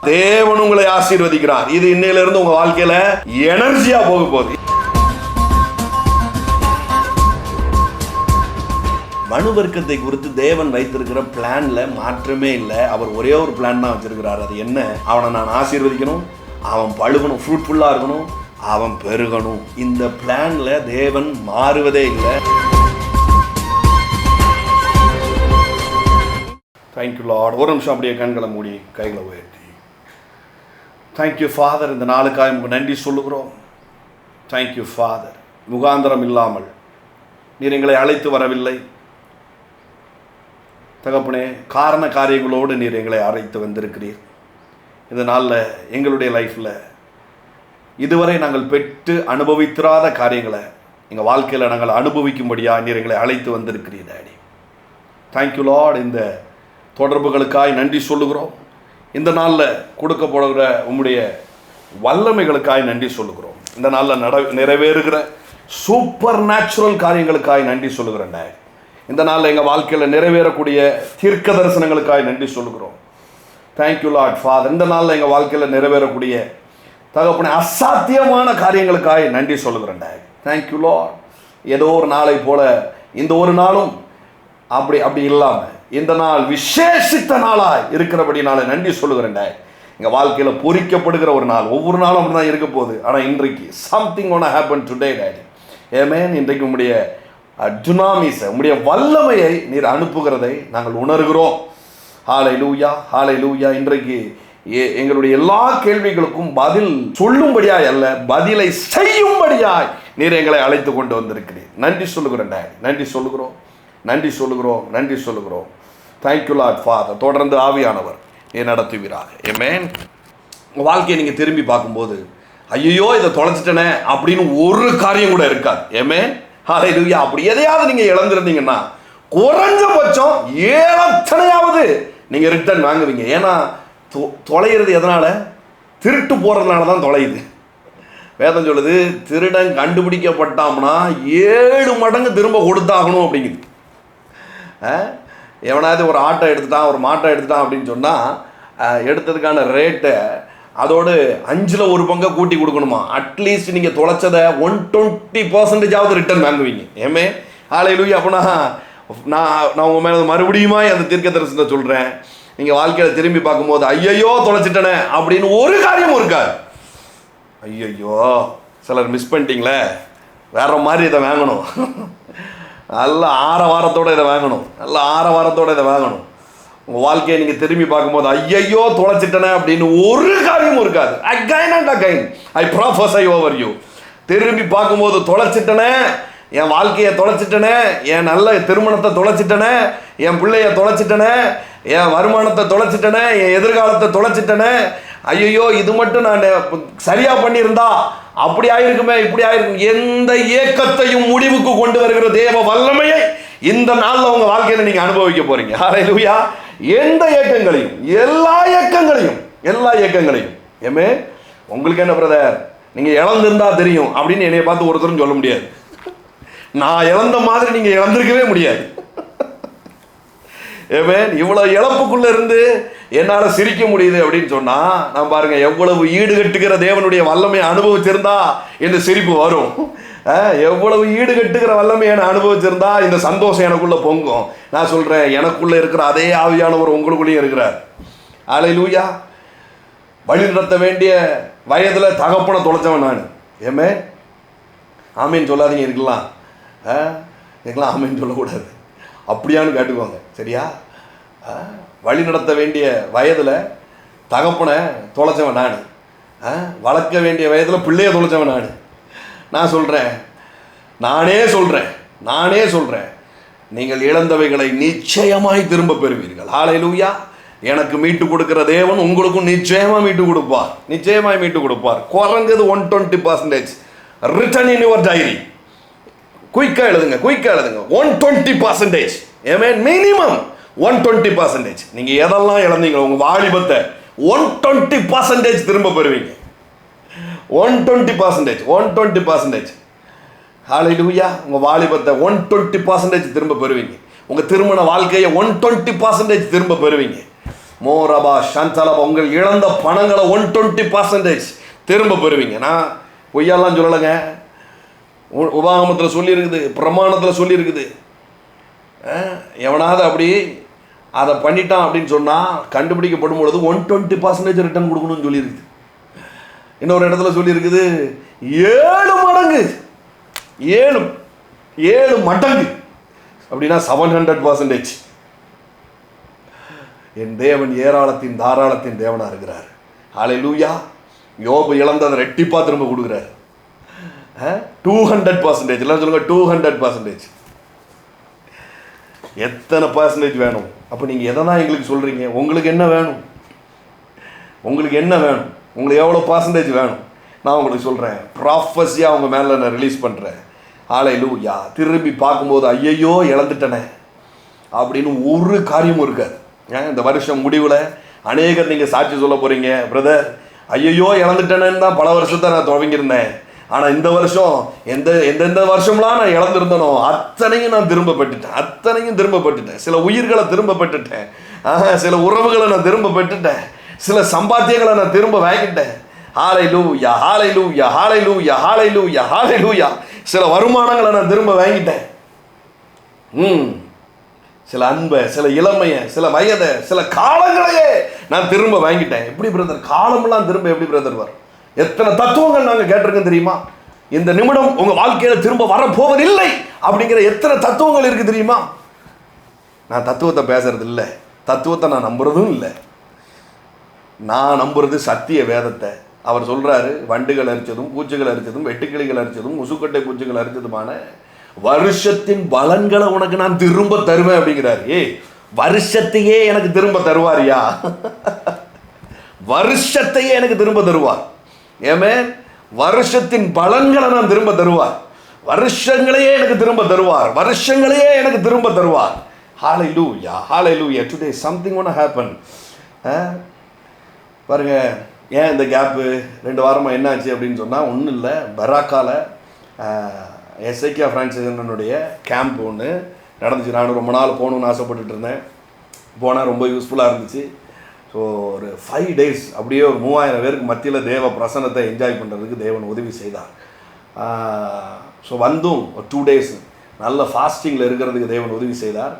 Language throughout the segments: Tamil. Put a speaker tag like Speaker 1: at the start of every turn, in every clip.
Speaker 1: தேவன் உங்களை ஆசீர்வதிக்கிறார். இது இன்னையிலிருந்து உங்க வாழ்க்கையில எனர்ஜியா போக போகுது. மனு வர்க்கத்தை குறித்து தேவன் வைத்திருக்கிற பிளான்ல மாற்றமே இல்லை. அவர் ஒரே ஒரு பிளான் தான் வச்சிருக்கிறார். அது என்ன? அவனை நான் ஆசீர்வதிக்கணும், அவன் பழுகணும், ஃப்ரூட்ஃபுல்லா இருக்கணும், அவன் பெருகணும். இந்த பிளான்ல தேவன் மாறுவதே இல்லை. Thank you Lord. ஒரு நிமிஷம் அப்படியே கண்களை மூடி கைகளை உயர்த்தி தேங்க்யூ ஃபாதர். இந்த நாளுக்காக உங்களுக்கு நன்றி சொல்லுகிறோம். Thank you father. முகாந்திரம் இல்லாமல் நீர் எங்களை அழைத்து வரவில்லை தகப்பனே. காரண காரியங்களோடு நீர் எங்களை அழைத்து வந்திருக்கிறீர். இந்த நாளில் எங்களுடைய லைஃப்பில் இதுவரை நாங்கள் பெற்று அனுபவித்திராத காரியங்களை எங்கள் வாழ்க்கையில் நாங்கள் அனுபவிக்கும்படியாக நீர் எங்களை அழைத்து வந்திருக்கிறீர் டாடி. Thank you Lord. இந்த தொடர்புகளுக்காய் நன்றி சொல்லுகிறோம். இந்த நாளில் கொடுக்கப்படுகிற உம்முடைய வல்லமைகளுக்காய் நன்றி சொல்லுகிறோம். இந்த நாளில் நிறைவேறுகிற சூப்பர் நேச்சுரல் காரியங்களுக்காய் நன்றி சொல்லுகிறேன் டாடி. இந்த நாளில் எங்கள் வாழ்க்கையில் நிறைவேறக்கூடிய தீர்க்க தரிசனங்களுக்காய் நன்றி சொல்லுகிறோம். Thank you Lord father. இந்த நாளில் எங்கள் வாழ்க்கையில் நிறைவேறக்கூடிய தகப்பனே அசாத்தியமான காரியங்களுக்காய் நன்றி சொல்லுகிறேன் டாடி. Thank you Lord. ஏதோ ஒரு நாளை போல இந்த ஒரு நாளும் அப்படி இல்லாமல் இந்த நாள் விசேஷித்த நாளாய் இருக்கிறபடினால நன்றி சொல்லுகிறேன் டாடி. எங்கள் வாழ்க்கையில் பொறிக்கப்படுகிற ஒரு நாள். ஒவ்வொரு நாளும் அப்படி தான் இருக்க போகுது. ஆனால் இன்றைக்கு something one happen today daddy. ஏமேன். இன்றைக்கு உம்முடைய டுனாமிஸ் உம்முடைய வல்லமையை நீர் அனுப்புகிறதை நாங்கள் உணர்கிறோம். ஹல்லேலூயா, ஹல்லேலூயா. இன்றைக்கு எங்களுடைய எல்லா கேள்விகளுக்கும் பதில் சொல்லும்படியாய் அல்ல, பதிலை செய்யும்படியாய் நீர் எங்களை அழைத்து கொண்டு வந்திருக்கிறீர். நன்றி சொல்லுகிறேன் டாடி. நன்றி சொல்லுகிறோம், நன்றி சொல்லுகிறோம், நன்றி சொல்லுகிறோம். Thank you Lord father. தொடர்ந்து ஆவியானவர் நீர் நடத்துவீராக. ஆமென். உங்கள் வாழ்க்கையை நீங்கள் திரும்பி பார்க்கும்போது ஐயோ இதை தொலைச்சிட்டனே அப்படின்னு ஒரு காரியம் கூட இருக்காது. ஆமென். ஹல்லேலூயா. அப்படி எதையாவது நீங்கள் இழந்திருந்தீங்கன்னா குறைஞ்சபட்சம் 7 நீங்கள் ரிட்டர்ன் வாங்குவீங்க. ஏன்னா தொலைகிறது எதனால்? திருட்டு போகிறதுனால தான் தொலையுது. வேதம் சொல்லுது திருடன் கண்டுபிடிக்கப்பட்டாம்னா 7 மடங்கு திரும்ப கொடுத்தாகணும் அப்படிங்குது. எவனாவது ஒரு ஆட்டை எடுத்துட்டான், ஒரு மாட்டை எடுத்துட்டான் அப்படின்னு சொன்னால் எடுத்ததுக்கான ரேட்டை அதோடு 5ல் 1 பங்கை கூட்டி கொடுக்கணுமா. அட்லீஸ்ட் நீங்கள் தொலைச்சதை 120% ரிட்டர்ன் வாங்குவீங்க. ஏமே ஹல்லேலூயா. அப்போனா நான் உங்கள் மேலே மறுபடியுமா அந்த தீர்க்க தரிசனத்தை சொல்கிறேன். நீங்கள் வாழ்க்கையில் திரும்பி பார்க்கும்போது ஐயையோ தொலைச்சிட்டனே அப்படின்னு ஒரு காரியமும் இருக்காது. ஐயையோ சிலர் மிஸ் பண்ணிட்டீங்களே, வேற மாதிரி இதை வாங்கணும், நல்ல ஆரவாரத்தோடு இதை வாங்கணும், நல்ல ஆரவாரத்தோடு இதை வாங்கணும். உங்கள் வாழ்க்கையை நீங்கள் திரும்பி பார்க்கும்போது ஐயையோ தொலைச்சிட்டனே அப்படின்னு ஒரு காரியமும் இருக்காது. Again and again I ப்ராஃபஸை over you. திரும்பி பார்க்கும்போது தொலைச்சிட்டனே, என் வாழ்க்கையை தொலைச்சிட்டனே, என் நல்ல திருமணத்தை தொலைச்சிட்டனே, என் பிள்ளைய தொலைச்சிட்டனே, என் வருமானத்தை தொலைச்சிட்டனே, என் எதிர்காலத்தை தொலைச்சிட்டனே, ஐயோ இது மட்டும் நான் சரியா பண்ணியிருந்தா அப்படி ஆயிருக்குமே, இப்படி ஆயிருக்கும். எந்த ஏக்கத்தையும் முடிவுக்கு கொண்டு வருகிற தேவ வல்லமையை இந்த நாளில் உங்கள் வாழ்க்கையில் நீங்கள் அனுபவிக்க போறீங்க. ஹல்லேலூயா. எந்த ஏக்கங்களையும், எல்லா ஏக்கங்களையும் ஏமே உங்களுக்கு என்ன பிரதர் நீங்கள் இழந்திருந்தா தெரியும் அப்படின்னு என்னைய பார்த்து ஒருத்தரும் சொல்ல முடியாது. நான் இழந்த மாதிரி நீங்கள் இழந்திருக்கவே முடியாது. ஏமே இவ்வளோ இழப்புக்குள்ள இருந்து என்னால் சிரிக்க முடியுது அப்படின்னு சொன்னால் நான் பாருங்க எவ்வளவு ஈடுகட்டுகிற தேவனுடைய வல்லமையை அனுபவிச்சிருந்தா இந்த சிரிப்பு வரும். எவ்வளவு ஈடுகட்டுகிற வல்லமையை அனுபவிச்சிருந்தா இந்த சந்தோஷம் எனக்குள்ள பொங்கும். நான் சொல்றேன் எனக்குள்ள இருக்கிற அதே ஆவியானவர் உங்களுக்குள்ளேயும் இருக்கிறார். ஹல்லேலூயா. வழி நடத்த வேண்டிய வயதில் தகப்பனை தொலைச்சவன் நான். ஏமே ஆமீன் சொல்லாதீங்க. இருக்கலாம் ஆமீன் சொல்லக்கூடாது. அப்படியான்னு கேட்டுக்கோங்க சரியா. வழி நடத்த வேண்டிய வயதில் தகப்பனை தொலைச்சவன் நான். வளர்க்க வேண்டிய வயதில் பிள்ளையை தொலைச்சவன் நான் சொல்கிறேன், நானே சொல்கிறேன் நீங்கள் இழந்தவைகளை நிச்சயமாய் திரும்ப பெறுவீர்கள். ஹல்லேலூயா. எனக்கு மீட்டு கொடுக்கிற தேவன் உங்களுக்கும் நிச்சயமாக மீட்டு கொடுப்பார், நிச்சயமாய் மீட்டு கொடுப்பார். குறைஞ்சது 120% ரிட்டன் இன் யுவர் டைரி. குயிக்காக எழுதுங்க 120%. ஏமேன். மினிமம் 120%. நீங்கள் எதெல்லாம் இழந்தீங்க உங்கள் வாலிபத்தை 120% திரும்ப பெறுவீங்க. 120%. ஹல்லேலூயா. உங்கள் வாலிபத்தை 120% திரும்ப பெறுவீங்க. உங்கள் திருமண வாழ்க்கையை 120% திரும்ப பெறுவீங்க. மோரபா சந்தலபா, உங்கள் இழந்த பணங்களை 120% திரும்ப பெறுவீங்க. நான் பொய்யாலாம் சொல்லலைங்க. உபாகமத்தில் சொல்லியிருக்குது, பிரமாணத்தில் சொல்லியிருக்குது. எவனாவது அப்படி அதை பண்ணிட்டான் அப்படின்னு சொன்னால் கண்டுபிடிக்கப்படும் பொழுது 120% ரிட்டர்ன் கொடுக்கணும்னு சொல்லியிருக்குது. இன்னொரு இடத்துல சொல்லியிருக்குது 7 மடங்கு, 7 மடங்கு அப்படின்னா 700%. என் தேவன் ஏராளத்தின் தாராளத்தின் தேவனாக இருக்கிறார். ஹல்லேலூயா. யோபு இழந்ததை ரெட்டிப்பா திரும்ப கொடுக்குறாரு. 200%. எல்லாம் சொல்லுங்க 200%. எத்தனை பர்சன்டேஜ் வேணும்? அப்போ நீங்கள் எதை தான் எங்களுக்கு சொல்கிறீங்க? உங்களுக்கு என்ன வேணும்? உங்களுக்கு என்ன வேணும்? உங்களுக்கு எவ்வளோ பர்சன்டேஜ் வேணும்? நான் உங்களுக்கு சொல்கிறேன். ப்ராஃபஸியாக அவங்க மேலே நான் ரிலீஸ் பண்ணுறேன். ஹல்லேலூயா. திரும்பி பார்க்கும்போது ஐயையோ இழந்துட்டனே அப்படின்னு ஒரு காரியமும் இருக்காது. இந்த வருஷம் முடிவில் அநேகர் நீங்கள் சாட்சி சொல்ல போகிறீங்க, பிரதர் ஐயையோ இழந்துட்டேன்னு தான் பல வருஷத்தை நான் துவங்கியிருந்தேன். ஆனால் இந்த வருஷம் எந்தெந்த வருஷம்லாம் நான் இழந்திருந்தனோ அத்தனையும் நான் திரும்ப பெற்றுட்டேன். சில உயிர்களை திரும்ப பெற்றுட்டேன். சில உறவுகளை நான் திரும்ப பெற்றுட்டேன். சில சம்பாத்தியங்களை நான் திரும்ப வாங்கிட்டேன். ஹல்லேலூயா, ஹல்லேலூயா, ஹல்லேலூயா, ஹல்லேலூயா, ஹல்லேலூயா. சில வருமானங்களை நான் திரும்ப வாங்கிட்டேன். சில அன்பை, சில இளமையை, சில வயதை, சில காலங்களையே நான் திரும்ப வாங்கிட்டேன். எப்படி பிரதர் காலமெல்லாம் திரும்ப எப்படி பிரதர் வரும்? எத்தனை தத்துவங்கள் நாங்கள் கேட்டிருக்கோம் தெரியுமா? இந்த நிமிடம் உங்கள் வாழ்க்கையில் திரும்ப வரப்போவதில்லை அப்படிங்கிற எத்தனை தத்துவங்கள் இருக்குது தெரியுமா? நான் தத்துவத்தை பேசுறது இல்லை, தத்துவத்தை நான் நம்புறதும் இல்லை. நான் நம்புறது சத்திய வேதத்தை. அவர் சொல்கிறாரு, வண்டுகள் அரிச்சதும், பூச்சிகள் அரிச்சதும், வெட்டுக்கிளிகள் அரிச்சதும், முசுக்கட்டை பூச்சிகள் அரிச்சதுமான வருஷத்தின் பலன்களை உனக்கு நான் திரும்ப தருவேன் அப்படிங்கிறாரு. வருஷத்தையே எனக்கு திரும்ப தருவாரியா? வருஷத்தையே எனக்கு திரும்ப தருவார். ஏமே வருஷத்தின் பலன்களை நான் திரும்ப தருவார். வருஷங்களையே எனக்கு திரும்ப தருவார். வருஷங்களையே எனக்கு திரும்ப தருவார். ஹல்லேலூயா, ஹல்லேலூயா. டுடே சம்திங் ஒன்று ஹேப்பன். பாருங்க, ஏன் இந்த கேப்பு 2 வாரமாக என்ன ஆச்சு அப்படின்னு சொன்னால் ஒன்றும் இல்லை. பராக்கால எஸ்ஐகே ஃப்ரான்சிஸ்கனுடைய கேம்ப் ஒன்று நடந்துச்சு. நான் ரொம்ப நாள் போகணுன்னு ஆசைப்பட்டுட்டு இருந்தேன். போனால் ரொம்ப யூஸ்ஃபுல்லாக இருந்துச்சு. ஸோ ஒரு 5 days அப்படியே ஒரு 3000 பேருக்கு மத்தியில் தேவ பிரசன்னத்தை என்ஜாய் பண்ணுறதுக்கு தேவன் உதவி செய்தார். ஸோ வந்தும் ஒரு 2 days நல்ல ஃபாஸ்டிங்கில் இருக்கிறதுக்கு தேவன் உதவி செய்தார்.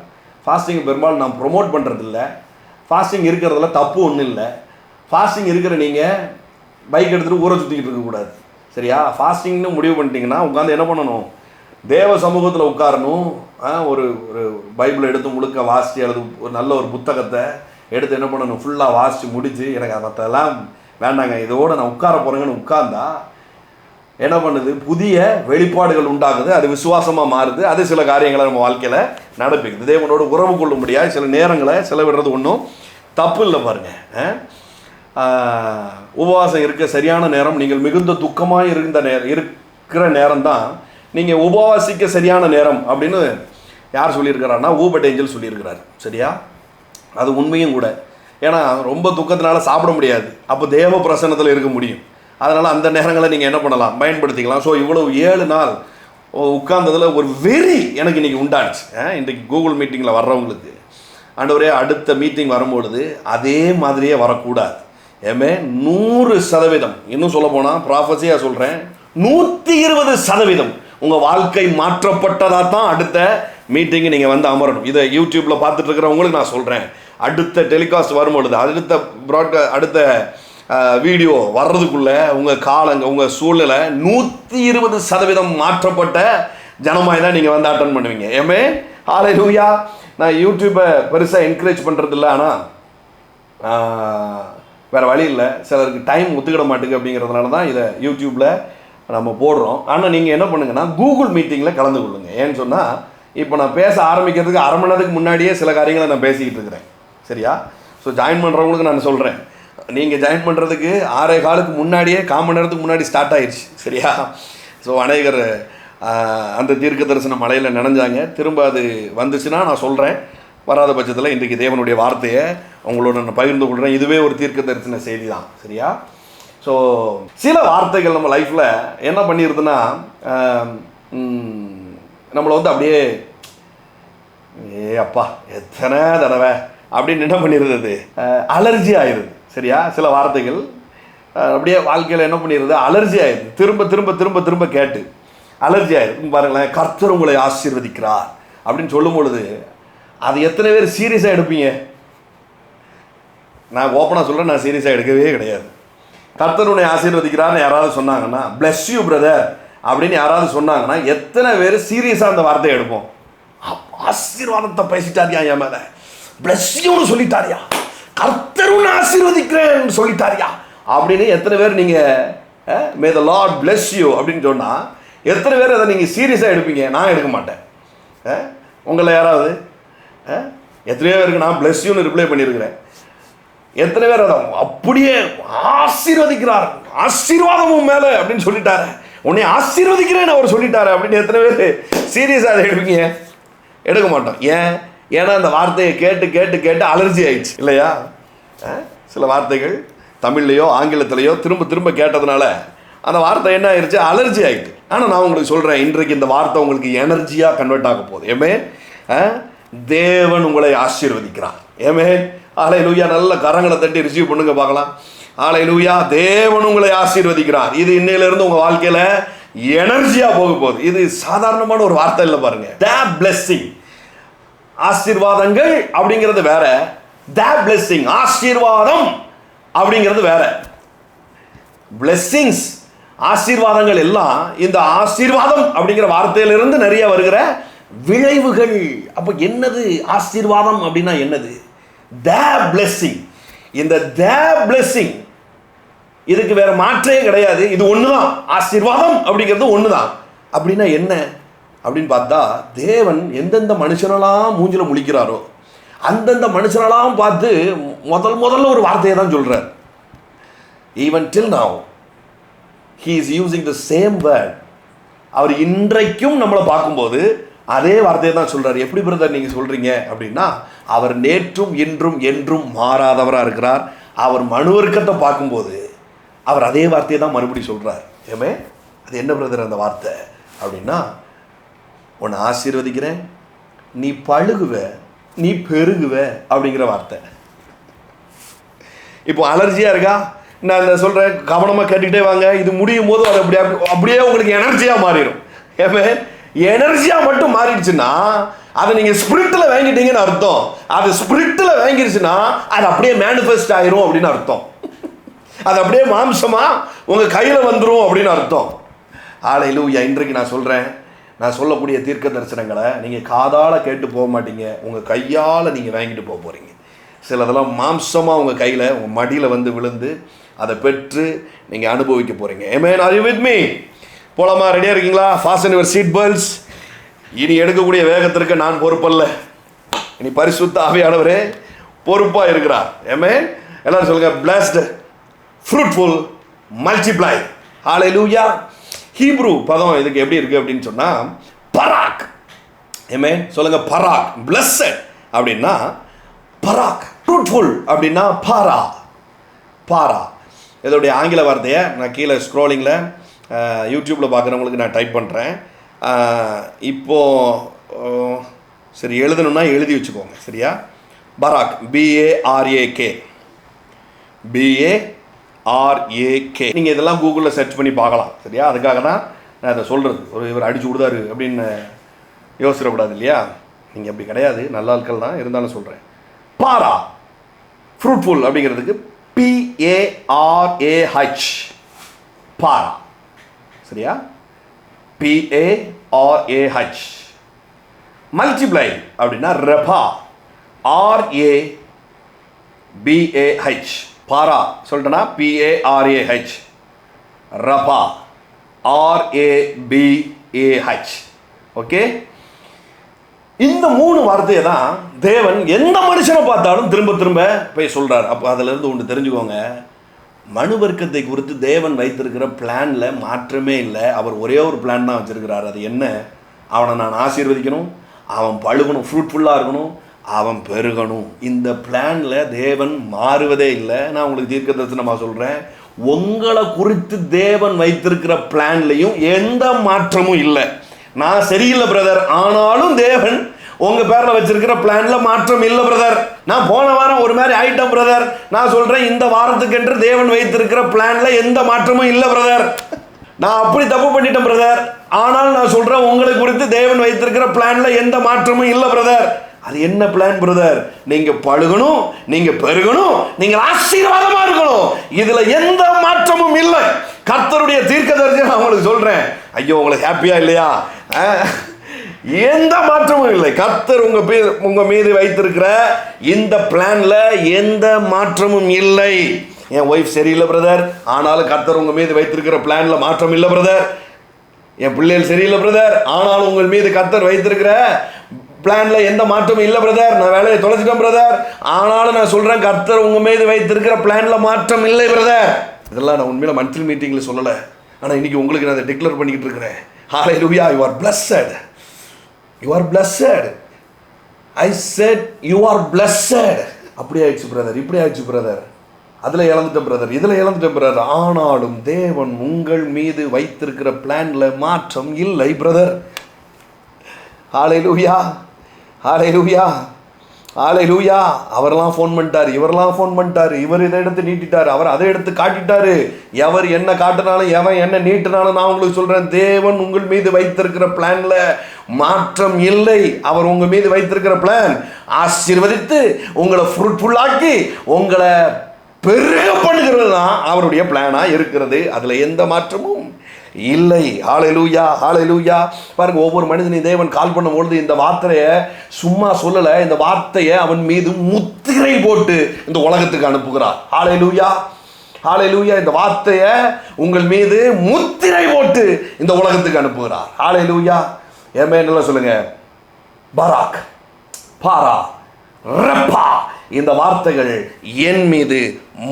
Speaker 1: ஃபாஸ்டிங் பெரும்பாலும் நான் ப்ரொமோட் பண்ணுறதில்ல. ஃபாஸ்டிங் இருக்கிறதுல தப்பு ஒன்றும் இல்லை. ஃபாஸ்டிங் இருக்கிற நீங்கள் பைக் எடுத்துகிட்டு ஊரை சுற்றிக்கிட்டு இருக்கக்கூடாது. சரியா? ஃபாஸ்டிங்னு முடிவு பண்ணிட்டீங்கன்னா உட்காந்து என்ன பண்ணணும்? தேவ சமூகத்தில் உட்காரணும். ஒரு ஒரு பைபிளை எடுத்து முழுக்க வாசித்து அல்லது ஒரு நல்ல ஒரு புத்தகத்தை எடுத்து என்ன பண்ணணும்? ஃபுல்லாக வாசித்து முடித்து எனக்கு அதெல்லாம் வேண்டாங்க, இதோடு நான் உட்கார போகிறேங்கன்னு உட்கார்ந்தா என்ன பண்ணுது? புதிய வெளிப்பாடுகள் உண்டாகுது. அது விசுவாசமாக மாறுது. அது சில காரியங்களை நம்ம வாழ்க்கையில் நடப்பிக்குது. தேவனோடு உறவு கொள்ள முடியாது சில நேரங்களை செலவிடுறது ஒன்றும் தப்பு இல்லை. பாருங்கள், உபவாசம் இருக்க சரியான நேரம் நீங்கள் மிகுந்த துக்கமாக இருக்கிற நேரம் தான் நீங்கள் உபவாசிக்க சரியான நேரம் அப்படின்னு யார் சொல்லியிருக்கிறாருன்னா ஊபட் ஏஞ்சல் சொல்லியிருக்கிறார். சரியா? அது உண்மையும் கூட. ஏன்னா ரொம்ப துக்கத்தினால சாப்பிட முடியாது. அப்போ தேவ பிரசன்னத்தில் இருக்க முடியும். அதனால் அந்த நேரங்களை நீங்கள் என்ன பண்ணலாம்? பயன்படுத்திக்கலாம். ஸோ இவ்வளவு 7 நாள் உட்கார்ந்ததில் ஒரு வெறி எனக்கு இன்றைக்கி உண்டாச்சு. இன்றைக்கி கூகுள் மீட்டிங்கில் வர்றவங்களுக்கு ஆண்டவரே அடுத்த மீட்டிங் வரும்பொழுது அதே மாதிரியே வரக்கூடாது. ஏமே 100%, இன்னும் சொல்ல போனால் ப்ராஃபஸியாக சொல்கிறேன், 120% உங்கள் வாழ்க்கை மாற்றப்பட்டதாக தான் அடுத்த மீட்டிங்கு நீங்கள் வந்து அமரணும். இதை யூடியூப்பில் பார்த்துட்டு இருக்கிறவங்களுக்கு நான் சொல்கிறேன், அடுத்த டெலிகாஸ்ட் வரும்பொழுது அடுத்த வீடியோ வர்றதுக்குள்ளே உங்கள் காலங்க உங்கள் சூழ்நிலை 120% மாற்றப்பட்ட ஜனமாய் தான் நீங்கள் வந்து அட்டன் பண்ணுவீங்க. ஏமே ஹல்லேலூயா. நான் யூடியூப்பை பெருசாக என்கரேஜ் பண்ணுறதில்ல. ஆனால் வேறு வழி இல்லை, சிலருக்கு டைம் ஒத்துக்கிட மாட்டேங்குது. அப்படிங்கிறதுனால தான் இதை யூடியூப்பில் நம்ம போடுறோம். ஆனால் நீங்கள் என்ன பண்ணுங்கன்னா கூகுள் மீட்டிங்கில் கலந்து கொள்ளுங்கள். ஏன்னு சொன்னால் இப்போ நான் பேச ஆரம்பிக்கிறதுக்கு 1/2 மணி நேரத்துக்கு முன்னாடியே சில காரியங்களை நான் பேசிக்கிட்டு இருக்கிறேன். சரியா? ஸோ ஜாயின் பண்ணுறவங்களுக்கு நான் சொல்கிறேன், நீங்கள் ஜாயின் பண்ணுறதுக்கு 6:15 முன்னாடியே 1/4 மணி நேரத்துக்கு முன்னாடி ஸ்டார்ட் ஆயிடுச்சு. சரியா? ஸோ அநேகர் அந்த தீர்க்க தரிசன மலையில் நினைஞ்சாங்க. திரும்ப அது வந்துச்சுன்னா நான் சொல்கிறேன். வராத பட்சத்தில் இன்றைக்கு தேவனுடைய வார்த்தையை உங்களோட நான் பகிர்ந்து கொள்கிறேன். இதுவே ஒரு தீர்க்க தரிசன செய்தி தான். சரியா? ஸோ சில வார்த்தைகள் நம்ம லைஃப்பில் என்ன பண்ணிடுதுன்னா நம்மளை வந்து அப்படியே அப்பா எத்தனை தடவை அப்படின்னு என்ன பண்ணிடுறது, அலர்ஜி ஆயிடுது. சரியா? சில வார்த்தைகள் அப்படியே வாழ்க்கையில் என்ன பண்ணிடுறது, அலர்ஜி ஆயிடுது. திரும்ப திரும்ப திரும்ப திரும்ப கேட்டு அலர்ஜி ஆயிடுது. பாருங்களேன், கர்த்தர் உங்களை ஆசீர்வதிக்கிறார் அப்படின்னு சொல்லும் பொழுது அது எத்தனை பேர் சீரியஸாக எடுப்பீங்க? நான் ஓப்பனாக சொல்கிறேன், நான் சீரியஸாக எடுக்கவே கிடையாது. கர்த்தர் உன்னை ஆசீர்வதிக்கிறார்னு யாராவது சொன்னாங்கன்னா, பிளஸ் யூ பிரதர் அப்படின்னு யாராவது சொன்னாங்கன்னா, எத்தனை பேர் சீரியஸாக அந்த வார்த்தையை எடுப்போம்? ஆசீர்வாதத்தை பேசிட்டாரியா, என் மேலே பிளஸ் யூன்னு சொல்லிட்டாரியா, கர்த்தர் உன்னை ஆசீர்வதிக்கிறேன்னு சொல்லிட்டாரியா அப்படின்னு எத்தனை பேர் நீங்கள் மே த லார்ட் பிளஸ் யூ அப்படின்னு சொன்னால் எத்தனை பேர் அதை நீங்கள் சீரியஸாக எடுப்பீங்க? நான் எடுக்க மாட்டேன். உங்களை யாராவது எத்தனையோ பேருக்கு நான் பிளஸ் யூன்னு ரிப்ளை பண்ணியிருக்கிறேன். எத்தனை பேர் அதை அப்படியே ஆசீர்வதிக்கிறார், ஆசீர்வாதமும் மேலே அப்படின்னு சொல்லிட்டாரு, உன்னை ஆசீர்வதிக்கிறேன்னு அவர் சொல்லிட்டாரு அப்படின்னு எத்தனை பேர் சீரியஸாக அதை எடுப்பீங்க? எடுக்க மாட்டோம். ஏன்னா அந்த வார்த்தையை கேட்டு கேட்டு கேட்டு அலர்ஜி ஆயிடுச்சு இல்லையா? சில வார்த்தைகள் தமிழ்லையோ ஆங்கிலத்திலையோ திரும்ப திரும்ப கேட்டதுனால அந்த வார்த்தை என்ன ஆயிடுச்சு, அலர்ஜி ஆகிட்டு. ஆனால் நான் உங்களுக்கு சொல்கிறேன், இன்றைக்கு இந்த வார்த்தை உங்களுக்கு எனர்ஜியாக கன்வெர்ட் ஆக போகுது. ஏமே தேவன் உங்களை ஆசீர்வதிக்கிறார். ஏமே ஹல்லேலூயா. நல்ல கரங்களை தட்டி ரிசீவ் பண்ணுங்க பார்க்கலாம். ஹல்லேலூயா. தேவன் உங்களை ஆசீர்வதிக்கிறார். இது இன்னையிலிருந்து உங்கள் வாழ்க்கையில் எனர்ஜியாக போக போகுது. இது சாதாரணமான ஒரு வார்த்தை இல்லை பாருங்க. த பிளெஸ்ஸிங், ஆசீர்வாதங்கள் அப்படிங்கிறது வேற, த பிளெஸ்ஸிங் ஆசீர்வாதம் அப்படிங்கிறது வேற. பிளெஸ்ஸிங்ஸ் ஆசீர்வாதங்கள் எல்லாம் இந்த ஆசீர்வாதம் அப்படிங்கிற வார்த்தையிலிருந்து நிறைய வருகிற விளைவுகள். அப்போ என்னது ஆசீர்வாதம் அப்படின்னா என்னது? த பிளெஸ்ஸிங். இந்த த பிளெஸ்ஸிங் இதுக்கு வேற மாற்றே கிடையாது. இது ஒண்ணுதான், ஆசீர்வாதம் அப்படிங்கிறது ஒண்ணுதான். அப்படின்னா என்ன அப்படின்னு பார்த்தா, தேவன் எந்தெந்த மனுஷனெல்லாம் மூஞ்சில முழிக்கிறாரோ அந்தந்த மனுஷனெல்லாம் பார்த்து முதல்ல ஒரு வார்த்தையை தான் சொல்றார். Even till now he is using the same word. அவர் இன்றைக்கும் நம்மளை பார்க்கும்போது அதே வார்த்தையை தான் சொல்றாரு. எப்படி பிரதர் நீங்க சொல்றீங்க அப்படின்னா, அவர் நேற்றும் இன்றும் என்றும் மாறாதவராக இருக்கிறார். அவர் மனுவர்க்கத்தை பார்க்கும்போது அவர் அதே வார்த்தையை தான் மறுபடியும் சொல்றார். ஏமே அது என்ன பிரதர் அந்த வார்த்தை அப்படின்னா, உன்னை ஆசீர்வதிக்கிறேன், நீ பழுகுவ, நீ பெருகுவ அப்படிங்கிற வார்த்தை. இப்போ அலர்ஜியா இருக்கா? நான் இந்த சொல்றேன், கவனமா கேட்டுக்கிட்டே வாங்க. இது முடியும் போது அது அப்படியே உங்களுக்கு எனர்ஜியா மாறிடும். ஏமே எனர்ஜியா மட்டும் மாறிடுச்சுன்னா அதை நீங்க ஸ்பிரிட்ல வாங்கிட்டீங்கன்னு அர்த்தம். அது ஸ்பிரிட்ல வாங்கிடுச்சுன்னா அது அப்படியே மேனிஃபெஸ்ட் ஆயிரும் அப்படின்னு அர்த்தம். அது அப்படியே மாம்சமா உங்க கையில வந்துடும் அப்படின்னு அர்த்தம். ஹல்லேலூயா. இன்றைக்கு நான் சொல்றேன், நான் சொல்லக்கூடிய தீர்க்க தரிசனங்களை நீங்கள் காதால் கேட்டு போக மாட்டீங்க, உங்கள் கையால் நீங்கள் வாங்கிட்டு போக போகிறீங்க. சிலதெல்லாம் மாம்சமாக உங்கள் கையில் உங்கள் மடியில் வந்து விழுந்து அதை பெற்று நீங்கள் அனுபவிக்க போகிறீங்க. Amen. Are you with me? போலாமா? ரெடியாக இருக்கீங்களா? Fasten your seat belts. இனி எடுக்கக்கூடிய வேகத்திற்கு நான் பொறுப்பல்ல, இனி பரிசுத்த ஆவியானவரே பொறுப்பாக இருக்கிறார். ஆமென். எல்லாரும் சொல்லுங்க, பிளஸ்ட், ஃப்ரூட்ஃபுல், மல்டிப்ளை. ஹல்லேலூயா. ஹீப்ரு பதம் இதுக்கு எப்படி இருக்கு அப்படின்னு சொன்னா பராக். ஆமென். சொல்லுங்க, பராக். பிளஸ்ட் அப்படின்னா பராக். ஃப்ரூட்ஃபுல் அப்படின்னா பாரா. பாரா இதோடைய ஆங்கில வார்த்தையை நான் கீழே ஸ்க்ரோலிங்கில் யூடியூப்பில் பார்க்குறவங்களுக்கு நான் டைப் பண்ணுறேன். இப்போது சரி, எழுதணும்னா எழுதி வச்சுக்கோங்க. சரியா? பராக், BARAK, BARAK. நீங்கள் இதெல்லாம் கூகுளில் சர்ச் பண்ணி பார்க்கலாம். சரியா? அதுக்காக தான் நான் இதை சொல்கிறது. இவர் அடிச்சு விடுதாரு அப்படின்னு யோசிடக்கூடாது இல்லையா? நீங்கள் அப்படி கிடையாது, நல்ல ஆட்கள் தான், இருந்தாலும் சொல்கிறேன். பாரா ஃப்ரூட்ஃபுல் அப்படிங்கிறதுக்கு PARAH, பாரா. சரியா? PARAH. மல்டிப்ளை அப்படின்னா ரபா, RABAH. பாரா சொல்லிட்டேன்னா PARAH, ரபா RABAH. ஓகே, இந்த 3 வார்த்தையை தான் தேவன் எந்த மனுஷனை பார்த்தாலும் திரும்ப திரும்ப போய் சொல்றார். அப்போ அதிலிருந்து ஒன்று தெரிஞ்சுக்கோங்க, மனு வர்க்கத்தை குறித்து தேவன் வைத்திருக்கிற பிளானில் மாற்றமே இல்லை. அவர் ஒரே ஒரு பிளான் தான் வச்சிருக்கிறார். அது என்ன? அவனை நான் ஆசீர்வதிக்கணும், அவன் பழுகணும், ஃப்ரூட்ஃபுல்லாக இருக்கணும், அவன் பெருகணும். இந்த பிளானில் தேவன் மாறுவதே இல்லை. நான் உங்களுக்கு தீர்க்க தரிசனமாக சொல்கிறேன், உங்களை குறித்து தேவன் வைத்திருக்கிற பிளான்லையும் எந்த மாற்றமும் இல்லை. நான் சரியில்லை பிரதர், ஆனாலும் தேவன் உங்க பேர்ல வச்சிருக்கிற பிளான்ல மாற்றம் இல்லை பிரதர். நான் போன வாரம் ஒரு மாதிரி ஆயிட்டேன் பிரதர். நான் சொல்றேன், இந்த வாரத்துக்கு என்று தேவன் வைத்திருக்கிற பிளான்ல எந்த மாற்றமும் இல்லை பிரதர். நான் அப்படி தப்பு பண்ணிட்டேன் பிரதர். ஆனால் நான் சொல்றேன், உங்களை குறித்து தேவன் வைத்திருக்கிற பிளான்ல எந்த மாற்றமும் இல்லை பிரதர். அது என்ன பிளான் பிரதர்? நீங்க பழுகணும், நீங்க பெருகணும், நீங்க ஆசீர்வாதமா இருக்கணும். இதுல எந்த மாற்றமும் இல்லை. கர்த்தருடைய தீர்க்கதரிசி நான் உங்களுக்கு சொல்றேன். ஐயோ, உங்களுக்கு ஹாப்பியா இல்லையா? எந்த மாற்றமும் இல்லை. கர்த்தர் உங்க மீது வைத்திருக்கிற இந்த பிளான்ல எந்த மாற்றமும் இல்லை. என் ஒய்ஃப் சரியில்லை பிரதர், ஆனாலும் கர்த்தர் உங்க மீது வைத்திருக்கிற பிளான்ல மாற்றம் இல்லை பிரதர். என் பிள்ளைகள் சரியில்லை பிரதர், ஆனாலும் உங்கள் மீது கர்த்தர் வைத்திருக்கிற பிளான்ல எந்த மாற்றமும் இல்லை பிரதர். நான் வேலையை தொலைச்சிட்டேன் பிரதர், ஆனாலும் நான் சொல்றேன், கர்த்தர் உங்க மீது வைத்திருக்கிற பிளான்ல மாற்றம் இல்லை பிரதர். இதெல்லாம் நான் உண்மையில மந்த்லி மீட்டிங்ல சொல்லலை, ஆனால் இன்னைக்கு உங்களுக்கு நான் அதை டிக்ளேர் பண்ணிக்கிட்டு இருக்கிறேன். ஹalleluya, you are blessed, you are blessed. I said you are blessed. அப்படி ஆயிடுச்சு பிரதர், இப்படி ஆயிடுச்சு பிரதர், அதில் இழந்துட்டேன் பிரதர், இதில் இழந்துட்டேன் பிரதர். ஆனாலும் தேவன் உங்கள் மீது வைத்திருக்கிற பிளான்ல மாற்றம் இல்லை பிரதர். ஹalleluya, ஹalleluya, ஹalleluya. அவரெல்லாம் ஃபோன் பண்ணிட்டார், இவரெல்லாம் ஃபோன் பண்ணிட்டார், இவர் இதை எடுத்து நீட்டிட்டார், அவர் அதை எடுத்து காட்டிட்டாரு. எவர் என்ன காட்டினாலும், எவன் என்ன நீட்டினாலும், நான் உங்களுக்கு சொல்றேன், தேவன் உங்கள் மீது வைத்திருக்கிற பிளான்ல மாற்றம் இல்லை. அவர் உங்க மீது வைத்திருக்கிற பிளான் ஆசீர்வதித்து உங்களை ஃப்ரூட்ஃபுல்லாக்கி உங்களை பெருக பண்ணுகிறது தான் அவருடைய பிளானா இருக்கிறது. அதுல எந்த மாற்றமும் இல்லை. ஹalleluya, ஹalleluya. பாருங்க, ஒவ்வொரு மனிதனையும் தேவன் கால் பண்ணும்பொழுது இந்த வார்த்தையை சும்மா சொல்லலை. இந்த வார்த்தையை அவன் மீது முத்திரை போட்டு இந்த உலகத்துக்கு அனுப்புகிறார். ஹalleluya, ஹalleluya. இந்த வார்த்தையை உங்கள் மீது முத்திரை போட்டு இந்த உலகத்துக்கு அனுப்புகிறார். ஹalleluya, ஆமென். எல்லாம் சொல்லுங்க. பராக், பாரா, ரப்பா, இந்த வார்த்தைகள் என் மீது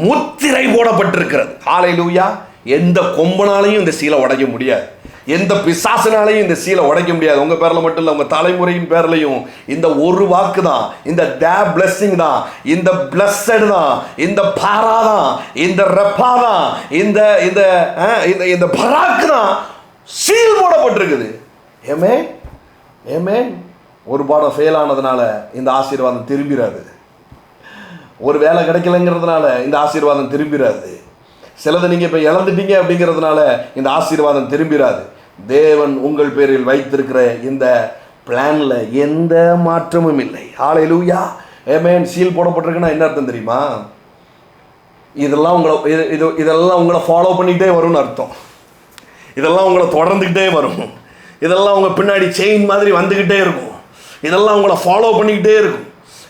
Speaker 1: முத்திரை போடப்பட்டிருக்கிறது. ஹalleluya. எந்த கொம்பனாலையும் இந்த சீலை உடைக்க முடியாது, எந்த பிசாசினாலையும் இந்த சீலை உடைக்க முடியாது. உங்க பேர்ல மட்டும் இல்லை, உங்க தலைமுறையின் பேர்லையும் இந்த ஒரு வாக்கு தான், இந்த பிளெஸிங் தான், இந்த பிளஸட் தான், இந்த பாரா தான், இந்த ரெப்பா தான், இந்த இந்த இந்த பராக்கு தான் சீல் போடப்பட்டிருக்குது. ஏமே ஏமே. ஒரு பாடம் ஃபெயில் ஆனதுனால இந்த ஆசீர்வாதம் திரும்பிடாது. ஒரு வேலை கிடைக்கலங்கிறதுனால இந்த ஆசீர்வாதம் திரும்பிடாது. சிலதை நீங்கள் இப்போ இழந்துட்டீங்க அப்படிங்கிறதுனால இந்த ஆசீர்வாதம் திரும்பிடாது. தேவன் உங்கள் பேரில் வைத்திருக்கிற இந்த பிளான்ல எந்த மாற்றமும் இல்லை. ஹalleluya, ஆமென். சீல் போடப்பட்டிருக்குன்னா என்ன அர்த்தம் தெரியுமா? இதெல்லாம் உங்களை ஃபாலோ பண்ணிக்கிட்டே வரும்னு அர்த்தம். இதெல்லாம் உங்களை தொடர்ந்துக்கிட்டே வரும். இதெல்லாம் உங்கள் பின்னாடி செயின் மாதிரி வந்துக்கிட்டே இருக்கும். இதெல்லாம் உங்களை ஃபாலோ பண்ணிக்கிட்டே இருக்கும்.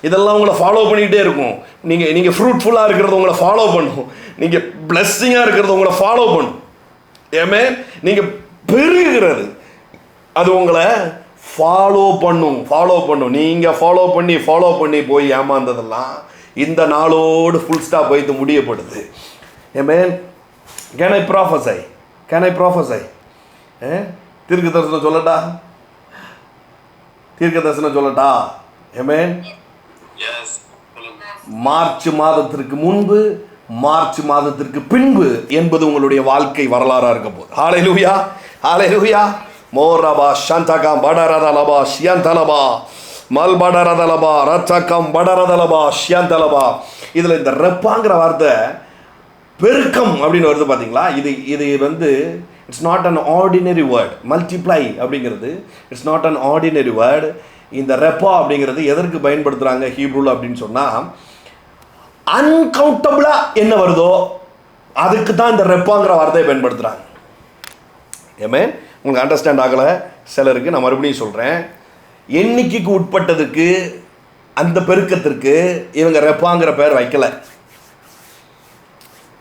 Speaker 1: இதெல்லாம் உங்களை ஃபாலோ பண்ணிக்கிட்டே இருக்கும். நீங்கள் ஃப்ரூட்ஃபுல்லாக இருக்கிறது உங்களை ஃபாலோ பண்ணும். நீங்கள் பிளெஸ்ஸிங்காக இருக்கிறது உங்களை ஃபாலோ பண்ணும். ஆமென். நீங்கள் பெருகிறது அது உங்களை ஃபாலோ பண்ணும். நீங்கள் ஃபாலோ பண்ணி போய் ஏமாந்ததெல்லாம் இந்த நாளோடு ஃபுல் ஸ்டாப் வைத்து முடியப்படுது. ஆமென். Can I ப்ராஃபஸை? தீர்க்க தரிசனம் சொல்லட்டா? ஆமென். மார்ச் மாதத்திற்கு முன்பு, மார்ச் மாதத்திற்கு பின்பு என்பது உங்களுடைய வாழ்க்கை வரலாறா இருக்க போகுது. ஹalleluya, ஹalleluya. மோரபா ஷந்தகம் படரதலபா ஷியந்தலபா மல்படரதலபா ரத்தகம் படரதலபா ஷியந்தலபா. இதுல இந்த ரெப்பாங்கிற வார்த்தை பெருக்கம் அப்படின்னு வருது பார்த்தீங்களா? இது வந்து it's not an ordinary word. Multiply அப்படிங்கிறது it's not an ordinary word. இந்த ரெப்பா அப்படிங்கிறது எதற்கு பயன்படுத்துகிறாங்க ஹீப்ரூல அப்படின்னு சொன்னால், அன்கவுண்டபிளாக என்ன வருதோ அதுக்கு தான் இந்த ரெப்பாங்கிற வார்த்தையை பயன்படுத்துகிறாங்க. ஏமே உங்களுக்கு அண்டர்ஸ்டாண்ட் ஆகலை சிலருக்கு, நான் மறுபடியும் சொல்கிறேன். எண்ணிக்கைக்கு உட்பட்டதுக்கு அந்த பெருக்கத்திற்கு இவங்க ரெப்பாங்கிற பெயர் வைக்கலை.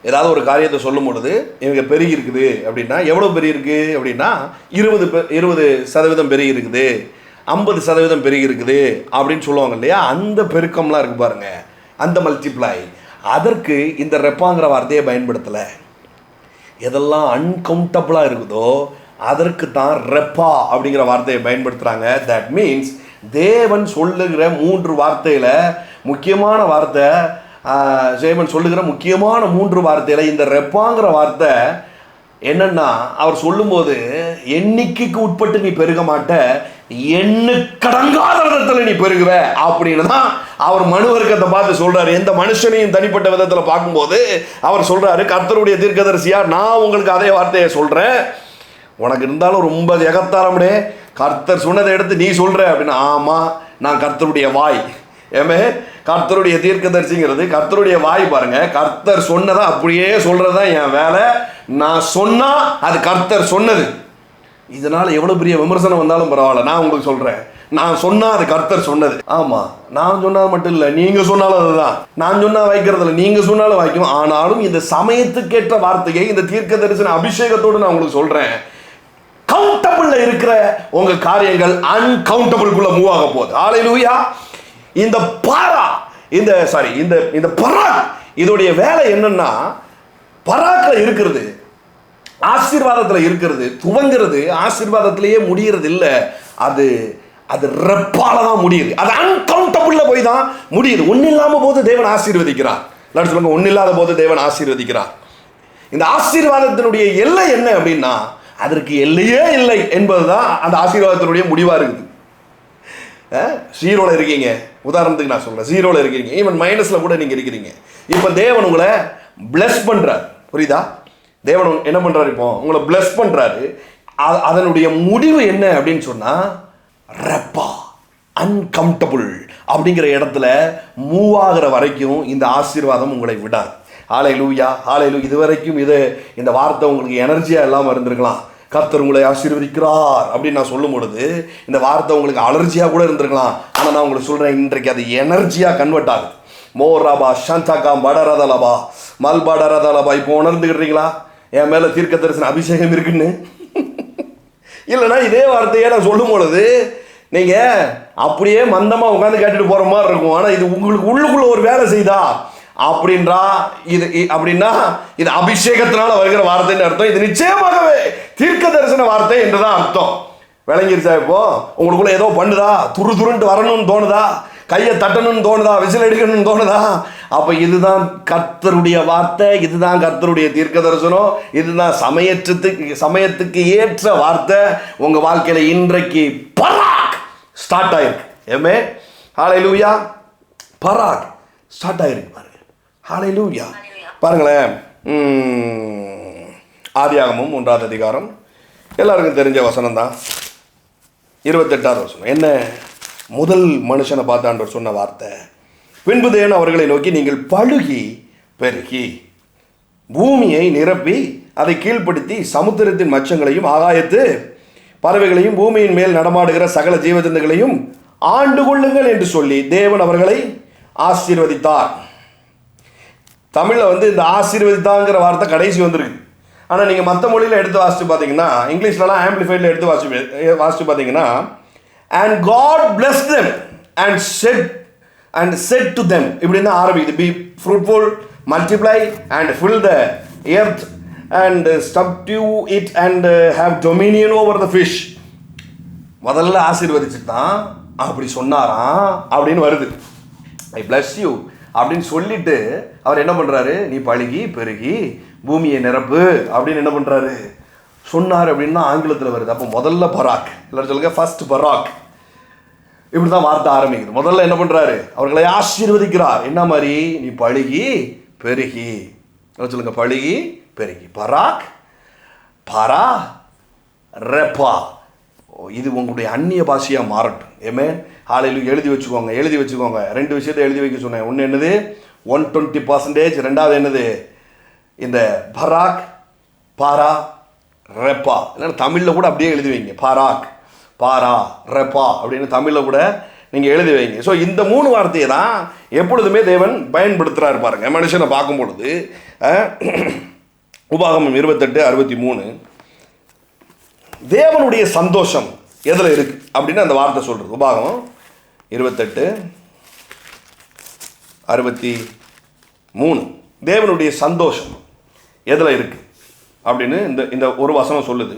Speaker 1: ஏதாவது ஒரு காரியத்தை சொல்லும் பொழுது இவங்க பெருகி இருக்குது அப்படின்னா, எவ்வளோ பெருகி இருக்குது அப்படின்னா 20% பெருகி இருக்குது, 50% பெருகி இருக்குது அப்படின்னு சொல்லுவாங்க இல்லையா? அந்த பெருக்கம்லாம் இருக்குது பாருங்க, அந்த மல்டிப்ளை. அதற்கு இந்த ரெப்பாங்கிற வார்த்தையை பயன்படுத்தலை. எதெல்லாம் அன்கவுண்டபிளாக இருக்குதோ அதற்கு தான் ரெப்பா அப்படிங்கிற வார்த்தையை பயன்படுத்துகிறாங்க. தட் மீன்ஸ் தேவன் சொல்லுகிற 3 வார்த்தையில் முக்கியமான வார்த்தை, தேவன் சொல்லுகிற முக்கியமான 3 வார்த்தையில் இந்த ரெப்பாங்கிற வார்த்தை என்னன்னா அவர் சொல்லும்போது எண்ணிக்கைக்கு உட்பட்டு நீ பெருக மாட்ட, எண்ணுக்கடங்காத விதத்தில் நீ பெருகுவ அப்படின்னு தான் அவர் மனு வர்க்கத்தை பார்த்து சொல்றாரு. எந்த மனுஷனையும் தனிப்பட்ட விதத்தில் பார்க்கும்போது அவர் சொல்றாரு, கர்த்தருடைய தீர்க்கதரிசியா நான் உங்களுக்கு அதே வார்த்தையை சொல்றேன், உனக்கு இருந்தாலும் ரொம்ப எகத்தாரமுடே கர்த்தர் சொன்னதை எடுத்து நீ சொல்ற அப்படின்னு. ஆமா, நான் கர்த்தருடைய வாய். ஏமே, கர்த்தருடைய தீர்க்கதரிசிங்கிறது கர்த்தருடைய வாய். பாருங்க, கர்த்தர் சொன்னதை அப்படியே சொல்றதுதான் என் வேலை. நான் சொன்னா அது கர்த்தர் சொன்னது. இதனால எவ்வளவு பெரிய விமர்சனம் வந்தாலும் பரவாயில்ல, நான் உங்களுக்கு சொல்றேன், நான் சொன்னா அது கர்த்தர் சொன்னது. ஆமா, நான் சொன்னது மட்டும் இல்ல, நீங்க சொன்னாலும் அதுதான். நான் சொன்னா வாய்க்கிறதுல நீங்க சொன்னாலும் வாய்க்கும். ஆனாலும் இந்த சமயத்துக்கேற்ற வார்த்தையை, இந்த தீர்க்க தரிசன அபிஷேகத்தோடு நான் உங்களுக்கு சொல்றேன், கவுண்டபிள்ல இருக்கிற உங்க காரியங்கள் அன்கவுண்டபிள்குள்ள மூவ் ஆக போகுது. ஹல்லேலூயா. இந்த பாரா, இந்த பராக், இதோடைய வேலை என்னன்னா, பராக்ல இருக்கிறது ஆசீர்வாதத்துல இருக்கிறது, துவங்கிறது ஆசீர்வாதத்திலேயே முடியறது இல்லை. அது ரெப்பால தான் முடியுது. அது அன்கவுண்டபிள்ல போய் தான் முடியுது. ஒன்னும் இல்லாம போது தேவன் ஆசீர்வதிக்கிறார். எல்லாரும் சொல்லுங்க, ஒன்னும் இல்லாத போது தேவன் ஆசீர்வதிக்கிறார். இந்த ஆசீர்வாதத்தினுடைய எல்லை என்ன அப்படின்னா, அதற்கு எல்லையே இல்லை என்பதுதான் அந்த ஆசீர்வாதத்தினுடைய முடிவா இருக்குது. ஜீரோல இருக்கீங்க, உதாரணத்துக்கு நான் சொல்றேன், ஜீரோல இருக்கீங்க, ஈவன் மைனஸ்ல கூட நீங்க இருக்கிறீங்க. இப்ப தேவன் உங்களை பிளஸ் பண்றார். புரியுதா? தேவன் என்ன பண்றாரு? இப்போ உங்களை பிளஸ் பண்றாரு. அதனுடைய முடிவு என்ன அப்படின்னு சொன்னா, ரெப்பா, அன்கம்ஃபர்டபுள் அப்படிங்கிற இடத்துல மூவ் ஆகிற வரைக்கும் இந்த ஆசீர்வாதம் உங்களை விடாது. ஹல்லேலூயா, ஹல்லேலூயா. இதுவரைக்கும் இந்த வார்த்தை உங்களுக்கு எனர்ஜியா இல்லாமல் இருந்திருக்கலாம். கர்த்தர் உங்களை ஆசீர்வதிக்கிறார் அப்படின்னு நான் சொல்லும் பொழுது இந்த வார்த்தை உங்களுக்கு அலர்ஜியா கூட இருந்திருக்கலாம். ஆனால் நான் உங்களுக்கு சொல்றேன், இன்றைக்கு அது எனர்ஜியா கன்வெர்ட் ஆகுது. மோராபா சந்தாகா படரதலபா மல்படரதலபா. இப்போ உணர்ந்துக்கிறீங்களா என் மேல தீர்க்க தரிசன அபிஷேகம் இருக்குன்னு? இல்லைன்னா இதே வார்த்தையே நான் சொல்லும் பொழுது நீங்க அப்படியே மந்தமா உட்காந்து கேட்டுட்டு போற மாதிரி இருக்கும். ஆனா இது உங்களுக்கு உள்ளுக்குள்ள ஒரு வேலை செய்தா அப்படின்னா இது அபிஷேகத்தினால வருகிற வார்த்தைன்னு அர்த்தம். இது நிச்சயமாகவே தீர்க்க தரிசன வார்த்தை என்றுதான் அர்த்தம். விளங்கிருச்சா? இப்போ உங்களுக்குள்ள ஏதோ பண்ணுதா, துருந்துட்டு வரணும்னு தோணுதா, கையை தட்டணும்னு தோணுதா, விசில் அடிக்கணும்னு தோணுதா? அப்ப இதுதான் கர்த்தருடைய வார்த்தை, இதுதான் கர்த்தருடைய தீர்க்க தரிசனம், இதுதான் சமயத்துக்கு ஏற்ற வார்த்தை. உங்க வாழ்க்கையில இன்றைக்கு பராக் ஸ்டார்ட் ஆயிருக்கு. ஏமே, ஹல்லேலூயா. பராக் ஸ்டார்ட் ஆயிருக்கு பாருங்க. ஹல்லேலூயா. பாருங்களேன், ஆதியாகமம் 1ஆம் அதிகாரம் எல்லாருக்கும் தெரிஞ்ச வசனம் தான், 28வது வசனம். என்ன? முதல் மனுஷனை பார்த்து ஆண்டவர் சொன்ன வார்த்தை, பின்பு தேவன் அவர்களை நோக்கி, நீங்கள் பழுகி பெருகி பூமியை நிரப்பி அதை கீழ்ப்படுத்தி சமுத்திரத்தின் மச்சங்களையும் ஆகாயத்து பறவைகளையும் பூமியின் மேல் நடமாடுகிற சகல ஜீவஜந்துகளையும் ஆண்டு கொள்ளுங்கள் என்று சொல்லி தேவன் அவர்களை ஆசீர்வதித்தார். தமிழில் இந்த ஆசீர்வதித்தாங்கிற வார்த்தை கடைசி வந்திருக்கு. ஆனால் நீங்கள் மற்ற மொழியில் எடுத்து வாசித்து பார்த்தீங்கன்னா, இங்கிலீஷ்லலாம் ஆம்பிளிஃபைடில் எடுத்து வாசித்து பார்த்தீங்கன்னா, and God blessed them and said to them, இப்படின்னு ஆரம்பிக்குது, be fruitful, multiply and fill the earth and subdue it and have dominion over the fish. முதல்ல ஆசீர்வதிச்சுட்டு தான் அப்படி சொன்னாராம் அப்படின்னு வருது. I bless you அப்படின்னு சொல்லிட்டு அவர் என்ன பண்றாரு? நீ பழுகி பெருகி பூமியை நிரப்பு அப்படின்னு என்ன பண்றாரு? சொன்னார் அப்படின்னா ஆங்கிலத்தில் வருது. அப்போ முதல்ல பராக், எல்லாரும் சொல்லுங்க, ஃபர்ஸ்ட் பராக். இப்படிதான் வார்த்தை ஆரம்பிக்குது. முதல்ல என்ன பண்றாரு? அவர்களை ஆசீர்வதிக்கிறார். என்ன மாதிரி? நீ பழுகி பெருகி. சொல்லுங்க, பழுகி பெருகி. பராக், பரா, ரெப்பா. இது உங்களுடைய அந்நிய பாஷையா மாறட்டும். ஏமே, ஹல்லேலூயா. எழுதி வச்சுக்கோங்க. 2 விஷயத்தை எழுதி வைக்க சொன்னேன். ஒன்று என்னது? 120%. ரெண்டாவது என்னது? இந்த பராக், பாரா, ரெப்பா. இல்லைன்னா தமிழில் கூட அப்படியே எழுதி வைங்க. பராக், பாரா, ரெப்பா அப்படின்னு தமிழில் கூட நீங்கள் எழுதி வைங்க. ஸோ இந்த 3 வார்த்தையை தான் எப்பொழுதுமே தேவன் பயன்படுத்துகிறாரு பாருங்க மனுஷனை பார்க்கும் பொழுது. உபாகமம் 28:63 தேவனுடைய சந்தோஷம் எதில் இருக்கு அப்படின்னு அந்த வார்த்தை சொல்றது. உபாகமம் 28:63 தேவனுடைய சந்தோஷம் எதில் இருக்கு அப்படின்னு இந்த ஒரு வசனம் சொல்லுது.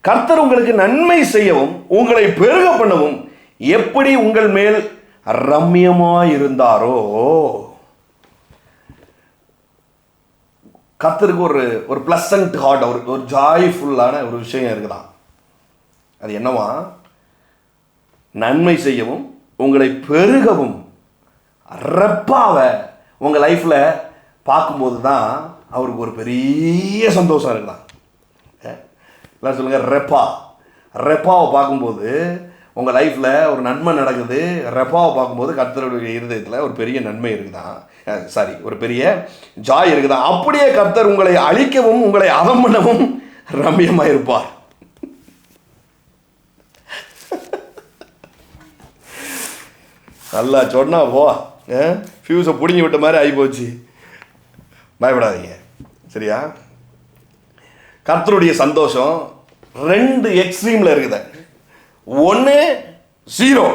Speaker 1: கர்த்தர் உங்களுக்கு நன்மை செய்யவும் உங்களை பெருக பண்ணவும் எப்படி உங்கள் மேல் ரம்யமாயிருந்தாரோ. கர்த்தருக்கு ஒரு ப்ளசன்ட் ஹார்ட், ஒரு ஜாய்ஃபுல்லான ஒரு விஷயம் இருக்குதான். அது என்னவா? நன்மை செய்யவும் உங்களை பெருகவும் ரெப்பாவை உங்கள் லைஃப்பில் பார்க்கும்போது தான் அவருக்கு ஒரு பெரிய சந்தோஷம் இருக்குதான். எல்லாம் சொல்லுங்கள், ரெப்பாவை பார்க்கும்போது உங்கள் லைஃப்பில் ஒரு நன்மை நடக்குது. ரெப்பாவை பார்க்கும்போது கர்த்தருடைய இருதயத்தில் ஒரு பெரிய நன்மை இருக்குதான், ஒரு பெரிய ஜாய் இருக்குதான். அப்படியே கர்த்தர் உங்களை அழிக்கவும் உங்களை அதம் பண்ணவும் ரம்யமாக இருப்பார். நல்லா சொன்னா போ, ஃபியூஸை பிடிங்கி விட்ட மாதிரி ஆகிப்போச்சு. பயப்படாதீங்க, சரியா? கர்த்தருடைய சந்தோஷம் 2 எக்ஸ்ட்ரீமில் இருக்குது. ஒன்று 0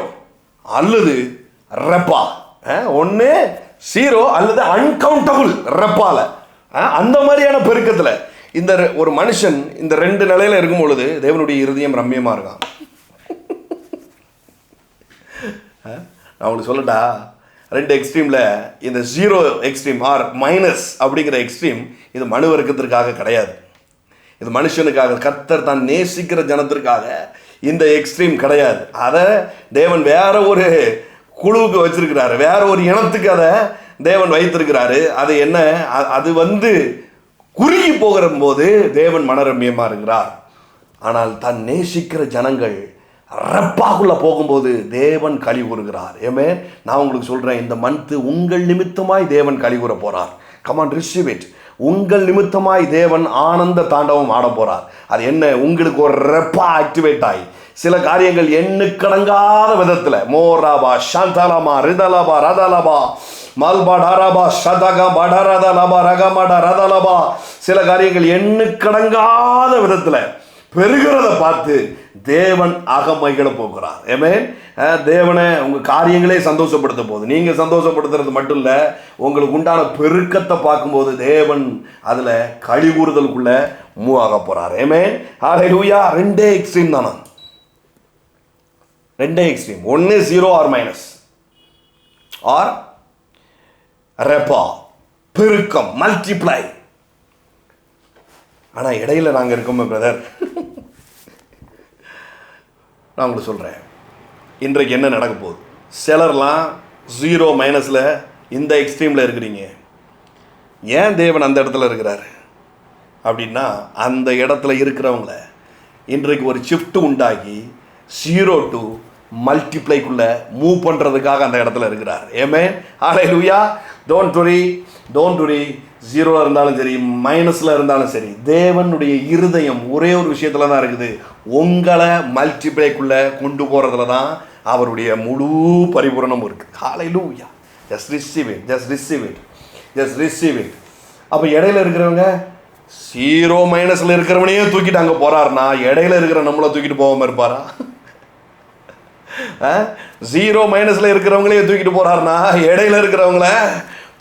Speaker 1: அல்லது ரெப்பா. ஒன்று 0 அல்லது அன்கவுண்டபுள் ரெப்பால. அந்த மாதிரியான பெருக்கத்தில் இந்த ஒரு மனுஷன் இந்த 2 நிலையில் இருக்கும் பொழுது தேவனுடைய இருதயம் ரம்யமாக இருக்கான். நான் உங்களுக்கு சொல்லட்டா, 2 எக்ஸ்ட்ரீமில் இந்த 0 எக்ஸ்ட்ரீம் ஆர் மைனஸ் அப்படிங்கிற எக்ஸ்ட்ரீம் இது மனு வர்க்கத்திற்காக கிடையாது. இது மனுஷனுக்காக, கர்த்தர் தான் நேசிக்கிற ஜனத்திற்காக இந்த எக்ஸ்ட்ரீம் கிடையாது. அதை தேவன் வேற ஒரு குழுவுக்கு வச்சிருக்கிறாரு, வேற ஒரு இனத்துக்கு அதை தேவன் வைத்திருக்கிறாரு. அது என்ன? அது குறுகி போகிற போது தேவன் மனரம்யமாக இருக்கிறார். ஆனால் தான் நேசிக்கிற ஜனங்கள் ரெப்பாக்குள்ள போகும்போது தேவன் களி கூறுகிறார். ஏமே, நான் உங்களுக்கு சொல்றேன், இந்த மந்த் உங்கள் நிமித்தமாய் தேவன் களி கூற போறார். Come on, receive it. உங்கள் நிமித்தமாய் தேவன் ஆனந்த தாண்டவம் ஆட போறார். அது என்ன? உங்களுக்கு ஒரு ரெப்பா ஆக்டிவேட் ஆகி சில காரியங்கள் எண்ணுக்கடங்காத விதத்தில் மோராபா சாந்தாலாமா ரிதலாபா ரதலாபா மல்பாடாராபா ஷதகா படரதலாபா ரகமாடா ரதலாபா சில காரியங்கள் எண்ணுக்கடங்காத விதத்தில் பெருகிறத பார்த்து தேவன் அகமைகளை போகிறார். ஆமென். தேவனை உங்கள் காரியங்களே சந்தோஷப்படுத்த போகுது. நீங்கள் சந்தோஷப்படுத்துறது மட்டும் இல்லை, உங்களுக்கு உண்டான பெருக்கத்தை பார்க்கும்போது தேவன் அதில் கழிவுறுதலுக்குள்ள மூவ் ஆக போகிறார். ஆமென். ஹல்லேலூயா. 2 எக்ஸ்ட்ரீம் தானா? 2 எக்ஸ்ட்ரீம். ஒன்று 0 ஆர் மைனஸ் ஆர் ரெப்பா, பெருக்கம், மல்டிப்ளை. ஆனால் இடையில நாங்கள் இருக்கோமே பிரதர். நான் உங்களுக்கு சொல்கிறேன், இன்றைக்கு என்ன நடக்க போகுது. சிலர்லாம் 0 மைனஸில் இந்த எக்ஸ்ட்ரீமில் இருக்கிறீங்க. ஏன் தேவன் அந்த இடத்துல இருக்கிறார் அப்படின்னா, அந்த இடத்துல இருக்கிறவங்கள இன்றைக்கு ஒரு ஷிஃப்ட் உண்டாக்கி 0 to மல்டிப்ளைக்குள்ளே மூவ் பண்ணுறதுக்காக அந்த இடத்துல இருக்கிறார். ஆமென். ஹல்லேலூயா. Don't worry. 0 இருந்தாலும் சரி, மைனஸில் இருந்தாலும் சரி, தேவனுடைய இருதயம் ஒரே ஒரு விஷயத்தில் தான் இருக்குது. உங்களை மல்டிப்ளைக்குள்ளே கொண்டு போகிறதுல தான் அவருடைய முழு பரிபூரணம் இருக்குது. ஹல்லேலூயா. Just receive it. அப்போ இடையில இருக்கிறவங்க 0 மைனஸில் இருக்கிறவனையே தூக்கிட்டு அங்கே போகிறாருன்னா, இடையில இருக்கிற நம்மளை தூக்கிட்டு போகாமல் இருப்பாரா? 0 மைனஸில் இருக்கிறவங்களே தூக்கிட்டு போகிறாருன்னா, இடையில இருக்கிறவங்கள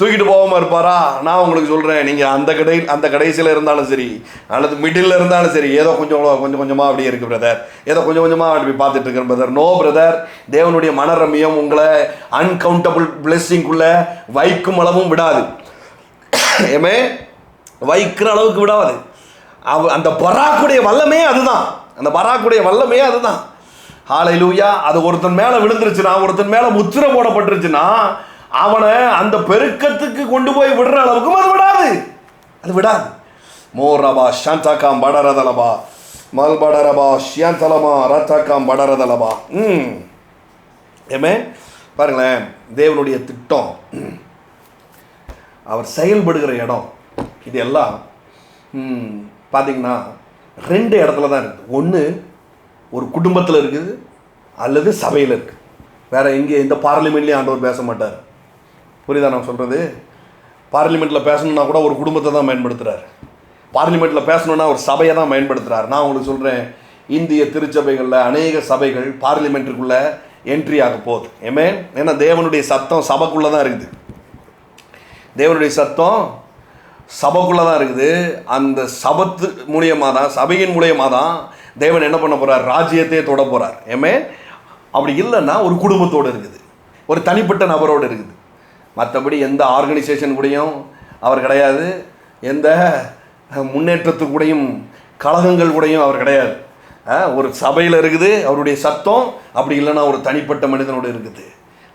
Speaker 1: தூக்கிட்டு போகாமல் இருப்பாரா? நான் உங்களுக்கு சொல்கிறேன், நீங்கள் அந்த கடைசியில் இருந்தாலும் சரி, அல்லது மிடில் இருந்தாலும் சரி, ஏதோ கொஞ்சமாக அப்படியே இருக்குது பிரதர், ஏதோ கொஞ்சமாக அப்படி பார்த்துட்டு இருக்கிற பிரதர். No brother. தேவனுடைய மனரம்யம் உங்களை அன்கவுண்டபிள் பிளெஸ்ஸிங்குள்ளே வைக்கும் அளவும் விடாது. ஏமே, வைக்கிற அளவுக்கு விடாது. அந்த பராக்குடைய வல்லமே அதுதான். ஹல்லேலூயா. அது ஒருத்தன் மேலே விழுந்துருச்சுன்னா, ஒருத்தன் மேலே முத்திரை போடப்பட்டுருச்சுன்னா, அவனை அந்த பெருக்கத்துக்கு கொண்டு போய் விடுற அளவுக்கும் அது விடாது. மோரபா சாந்தாக்காம் படரதலபா மல்படரபா ஷியாந்தலமா ரத்தாக்காம் படரதலபா. ஏமே, பாருங்களேன், தேவனுடைய திட்டம், அவர் செயல்படுகிற இடம், இது எல்லாம் பார்த்தீங்கன்னா 2 இடத்துல தான் இருக்குது. ஒன்று ஒரு குடும்பத்தில் இருக்குது, அல்லது சபையில் இருக்குது. வேற எங்கே இந்த பார்லிமெண்ட்லேயும் ஆண்டவர் பேச மாட்டார். புரியுதா நான் சொல்கிறது? பார்லிமெண்ட்டில் பேசணுன்னா கூட ஒரு குடும்பத்தை தான் பயன்படுத்துகிறார். பார்லிமெண்ட்டில் பேசணுன்னா ஒரு சபையை தான் பயன்படுத்துகிறார். நான் உங்களுக்கு சொல்கிறேன், இந்திய திருச்சபைகளில் அநேக சபைகள் பார்லிமெண்ட்டுக்குள்ளே என்ட்ரி ஆக போகுது. ஏன்னா தேவனுடைய சத்தம் சபைக்குள்ளே தான் இருக்குது. சபைக்குள்ளே தான் இருக்குது. அந்த சபத்து மூலியமாக தான், சபையின் மூலியமாக தான் தேவன் என்ன பண்ண போகிறார்? ராஜ்யத்தையே தொட போகிறார். அப்படி இல்லைன்னா ஒரு குடும்பத்தோடு இருக்குது, ஒரு தனிப்பட்ட நபரோடு இருக்குது. மற்றபடி எந்த ஆர்கனைசேஷன் கூடயும் அவர் கிடையாது, எந்த முன்னேற்றத்துக்கு கூடயும் கழகங்கள் கூடயும் அவர் கிடையாது. ஒரு சபையில் இருக்குது அவருடைய சத்தம், அப்படி இல்லைன்னா ஒரு தனிப்பட்ட மனிதனோடு இருக்குது.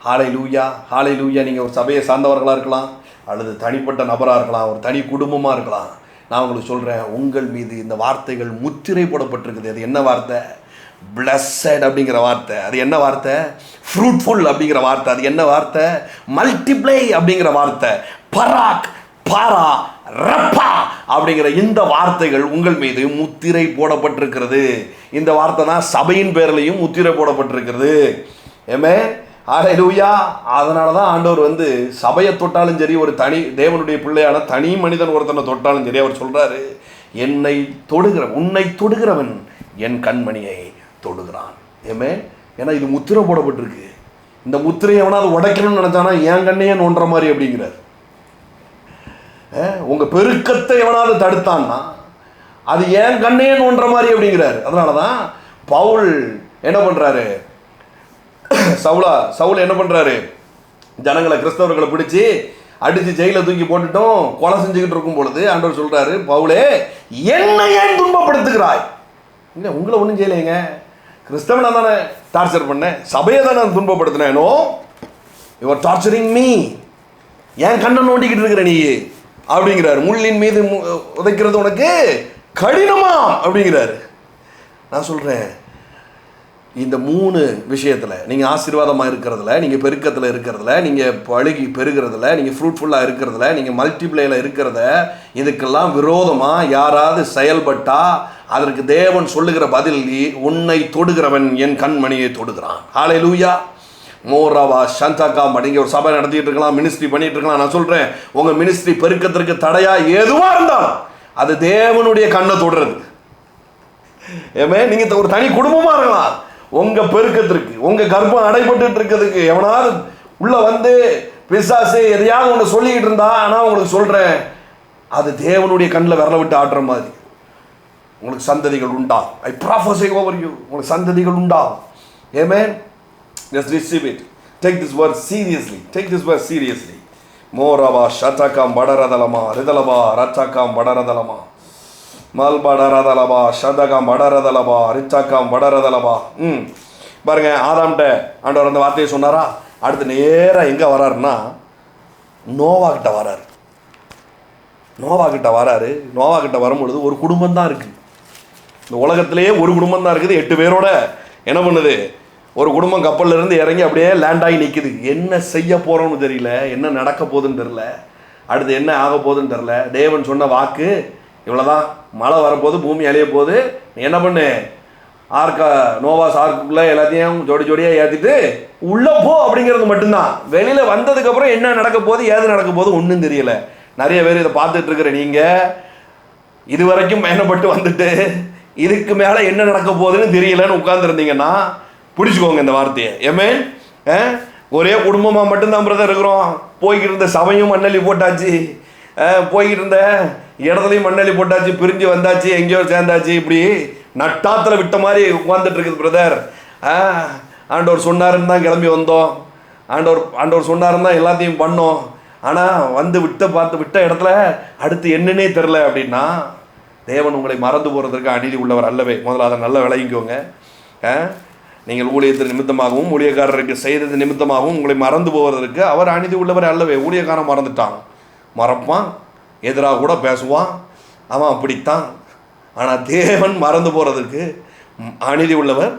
Speaker 1: ஹல்லேலூயா, ஹல்லேலூயா. நீங்கள் ஒரு சபையை சார்ந்தவர்களாக இருக்கலாம், அல்லது தனிப்பட்ட நபராக இருக்கலாம், ஒரு தனி குடும்பமாக இருக்கலாம். நான் உங்களுக்கு சொல்கிறேன், உங்கள் மீது இந்த வார்த்தைகள் முத்திரை போடப்பட்டிருக்குது. அது என்ன வார்த்தை? பிளஸட் அப்படிங்கிற வார்த்தை. அது என்ன வார்த்தை? ஃப்ரூட்ஃபுல் அப்படிங்கிற வார்த்தை. அது என்ன வார்த்தை? மல்டிப்ளை அப்படிங்கிற வார்த்தை. பராக், பாரா, ரப்பா அப்படிங்கிற இந்த வார்த்தைகள் உங்கள் மீது முத்திரை போடப்பட்டிருக்கிறது. இந்த வார்த்தை தான் சபையின் பேர்லையும் முத்திரை போடப்பட்டிருக்கிறது. ஆமென், ஹல்லேலூயா. அதனால தான் ஆண்டவர் சபையை தொட்டாலும் சரி, ஒரு தனி தேவனுடைய பிள்ளையான தனி மனிதன் ஒருத்தனை தொட்டாலும் சரி, அவர் சொல்றாரு, என்னை உன்னை தொடுகிறவன் என் கண்மணியை தொடுகிறான். ஆமென். ஏன்னா இது முத்திரை போடப்பட்டிருக்கு. இந்த முத்திரையை எவனாவது உடைக்கணும்னு நினைச்சானா என் கண்ணையே நோன்ற மாதிரி அப்படிங்கிறார். உங்க பெருக்கத்தை எவனாவது தடுத்தான்னா அது ஏன் கண்ணையே நோன்ற மாதிரி அப்படிங்கிறார். அதனாலதான் பவுல் என்ன பண்றாரு, சவுல் என்ன பண்றாரு, ஜனங்களை கிறிஸ்தவர்களை பிடிச்சி அடிச்சு ஜெயில தூக்கி போட்டுட்டோம் கொலை செஞ்சுக்கிட்டு இருக்கும் பொழுது ஆண்டவர் சொல்றாரு, பவுலே என்ன ஏன் துன்பப்படுத்துகிறாய்? இல்லை, உங்களை ஒன்றும் செய்யலைங்க, கிறிஸ்தவனை தானே டார்ச்சர் பண்ணேன், சபையை தானே துன்பப்படுத்தினேனோ, யுவர் டார்ச்சரிங் மீ, ஏன் கண்ணை நோண்டிக்கிட்டு இருக்கிற நீ அப்படிங்கிறாரு. முள்ளின் மீது உதைக்கிறது உனக்கு கடினமா அப்படிங்கிறாரு. நான் சொல்றேன், இந்த 3 விஷயத்தில் நீங்கள் ஆசீர்வாதமாக இருக்கிறதுல, நீங்கள் பெருக்கத்தில் இருக்கிறதுல, நீங்கள் பழுகி பெருகிறதுல, நீங்கள் ஃப்ரூட்ஃபுல்லாக இருக்கிறதுல, நீங்கள் மல்டிப்ளேயில் இருக்கிறத, இதுக்கெல்லாம் விரோதமாக யாராவது செயல்பட்டா அதற்கு தேவன் சொல்லுகிற பதில், உன்னை தொடுகிறவன் என் கண்மணியை தொடுகிறான். ஹல்லேலூயா. மோராவா சந்தாக்கா அப்படிங்கிற ஒரு சபை நடத்திட்டு இருக்கலாம், மினிஸ்ட்ரி பண்ணிட்டு இருக்கலாம். நான் சொல்கிறேன், உங்கள் மினிஸ்ட்ரி பெருக்கத்திற்கு தடையாக எதுவாக இருந்தாலும் அது தேவனுடைய கண்ணை தொடுறது. ஏமே, நீங்கள் ஒரு தனி குடும்பமாக இருக்கலாம், உங்க பெருக்கத்திற்கு, உங்க கர்ப்பம் அடைபட்டு இருக்கிறதுக்கு எவனாவது உள்ள பிசாசு எதையாவது ஒன்று சொல்லிக்கிட்டு இருந்தா, ஆனா உங்களுக்கு சொல்றேன், அது தேவனுடைய கண்ணில் விரல விட்டு ஆடுற மாதிரி உங்களுக்கு சந்ததிகள் உண்டாகும். ஐ ப்ராஃபஸை ஓவர் யூ, உங்களுக்கு சந்ததிகள் உண்டாகும். ஆமென். Just receive it. Take this word seriously. Take this word seriously. மோரவா ஷட்டகம் படரதலமா ரிதலபா ரச்சகம் படரதலமா மல்படரதலபா ஷதகம் படரதலபா ரிச்சகம் படரதலபா. பாருங்க, ஆதாம்கிட்ட ஆண்டவர் அந்த வார்த்தையை சொன்னாரா? அடுத்து நேராக எங்கே வராருன்னா நோவா கிட்ட வராரு. நோவா கிட்ட வரும்பொழுது ஒரு குடும்பம் தான் இருக்குது. இந்த உலகத்திலேயே ஒரு குடும்பம் தான் இருக்குது. 8 பேரோட என்ன பண்ணுது? ஒரு குடும்பம் கப்பலில் இருந்து இறங்கி அப்படியே லேண்ட் ஆகி நிற்குது. என்ன செய்ய போகிறோன்னு தெரியல, என்ன நடக்க போகுதுன்னு தெரில, அடுத்து என்ன ஆக போகுதுன்னு தெரில. தேவன் சொன்ன வாக்கு இவ்வளோதான், மழை வரப்போது, பூமி அழிய போகுது, என்ன பண்ணு, நோவாஸ் ஆர்க்குள்ளே எல்லாத்தையும் ஜோடியாக ஏற்றிட்டு உள்ளே போ அப்படிங்கிறது மட்டும்தான். வெளியில் வந்ததுக்கப்புறம் என்ன நடக்க போகுது, ஏது நடக்க போகுது ஒன்றும் தெரியல. நிறைய பேர் இதை பார்த்துட்டு இருக்கிற நீங்கள் இது வரைக்கும் பயணப்பட்டு வந்துட்டு இதுக்கு மேலே என்ன நடக்க போகுதுன்னு தெரியலன்னு உட்கார்ந்துருந்தீங்கன்னா பிடிச்சிக்கோங்க இந்த வார்த்தையை. ஏமேன். ஒரே குடும்பமாக மட்டும்தான் பிரதர் இருக்கிறோம். போய்கிட்டு இருந்த சபையும் மண்ணள்ளி போட்டாச்சு, போய்கிட்டு இருந்த இடத்துலையும் மண்ணள்ளி போட்டாச்சு, பிரிஞ்சு வந்தாச்சு, எங்கேயோ சேர்ந்தாச்சு, இப்படி நட்டாத்தில் விட்ட மாதிரி உட்காந்துட்டு இருக்குது பிரதர். ஆண்டவர் சொன்னாருன்னு தான் கிளம்பி வந்தோம், ஆண்டவர் சொன்னாருன்னு தான் எல்லாத்தையும் பண்ணோம். ஆனால் விட்ட இடத்துல அடுத்து என்னன்னே தெரில அப்படின்னா தேவன் உங்களை மறந்து போகிறதுக்கு அநீதி உள்ளவர் அல்லவே. முதல்ல அதை நல்லா விளங்கிக்கோங்க. நீங்கள் ஊழியத்தின் நிமித்தமாகவும் ஊழியக்காரருக்கு செய்தது நிமித்தமாகவும் உங்களை மறந்து போவதற்கு அவர் அநீதி உள்ளவர் அல்லவே. ஊழியக்காரன் மறப்பான், எதிராக கூட பேசுவான், அவன் அப்படித்தான். ஆனால் தேவன் மறந்து போகிறதுக்கு அநீதி உள்ளவர்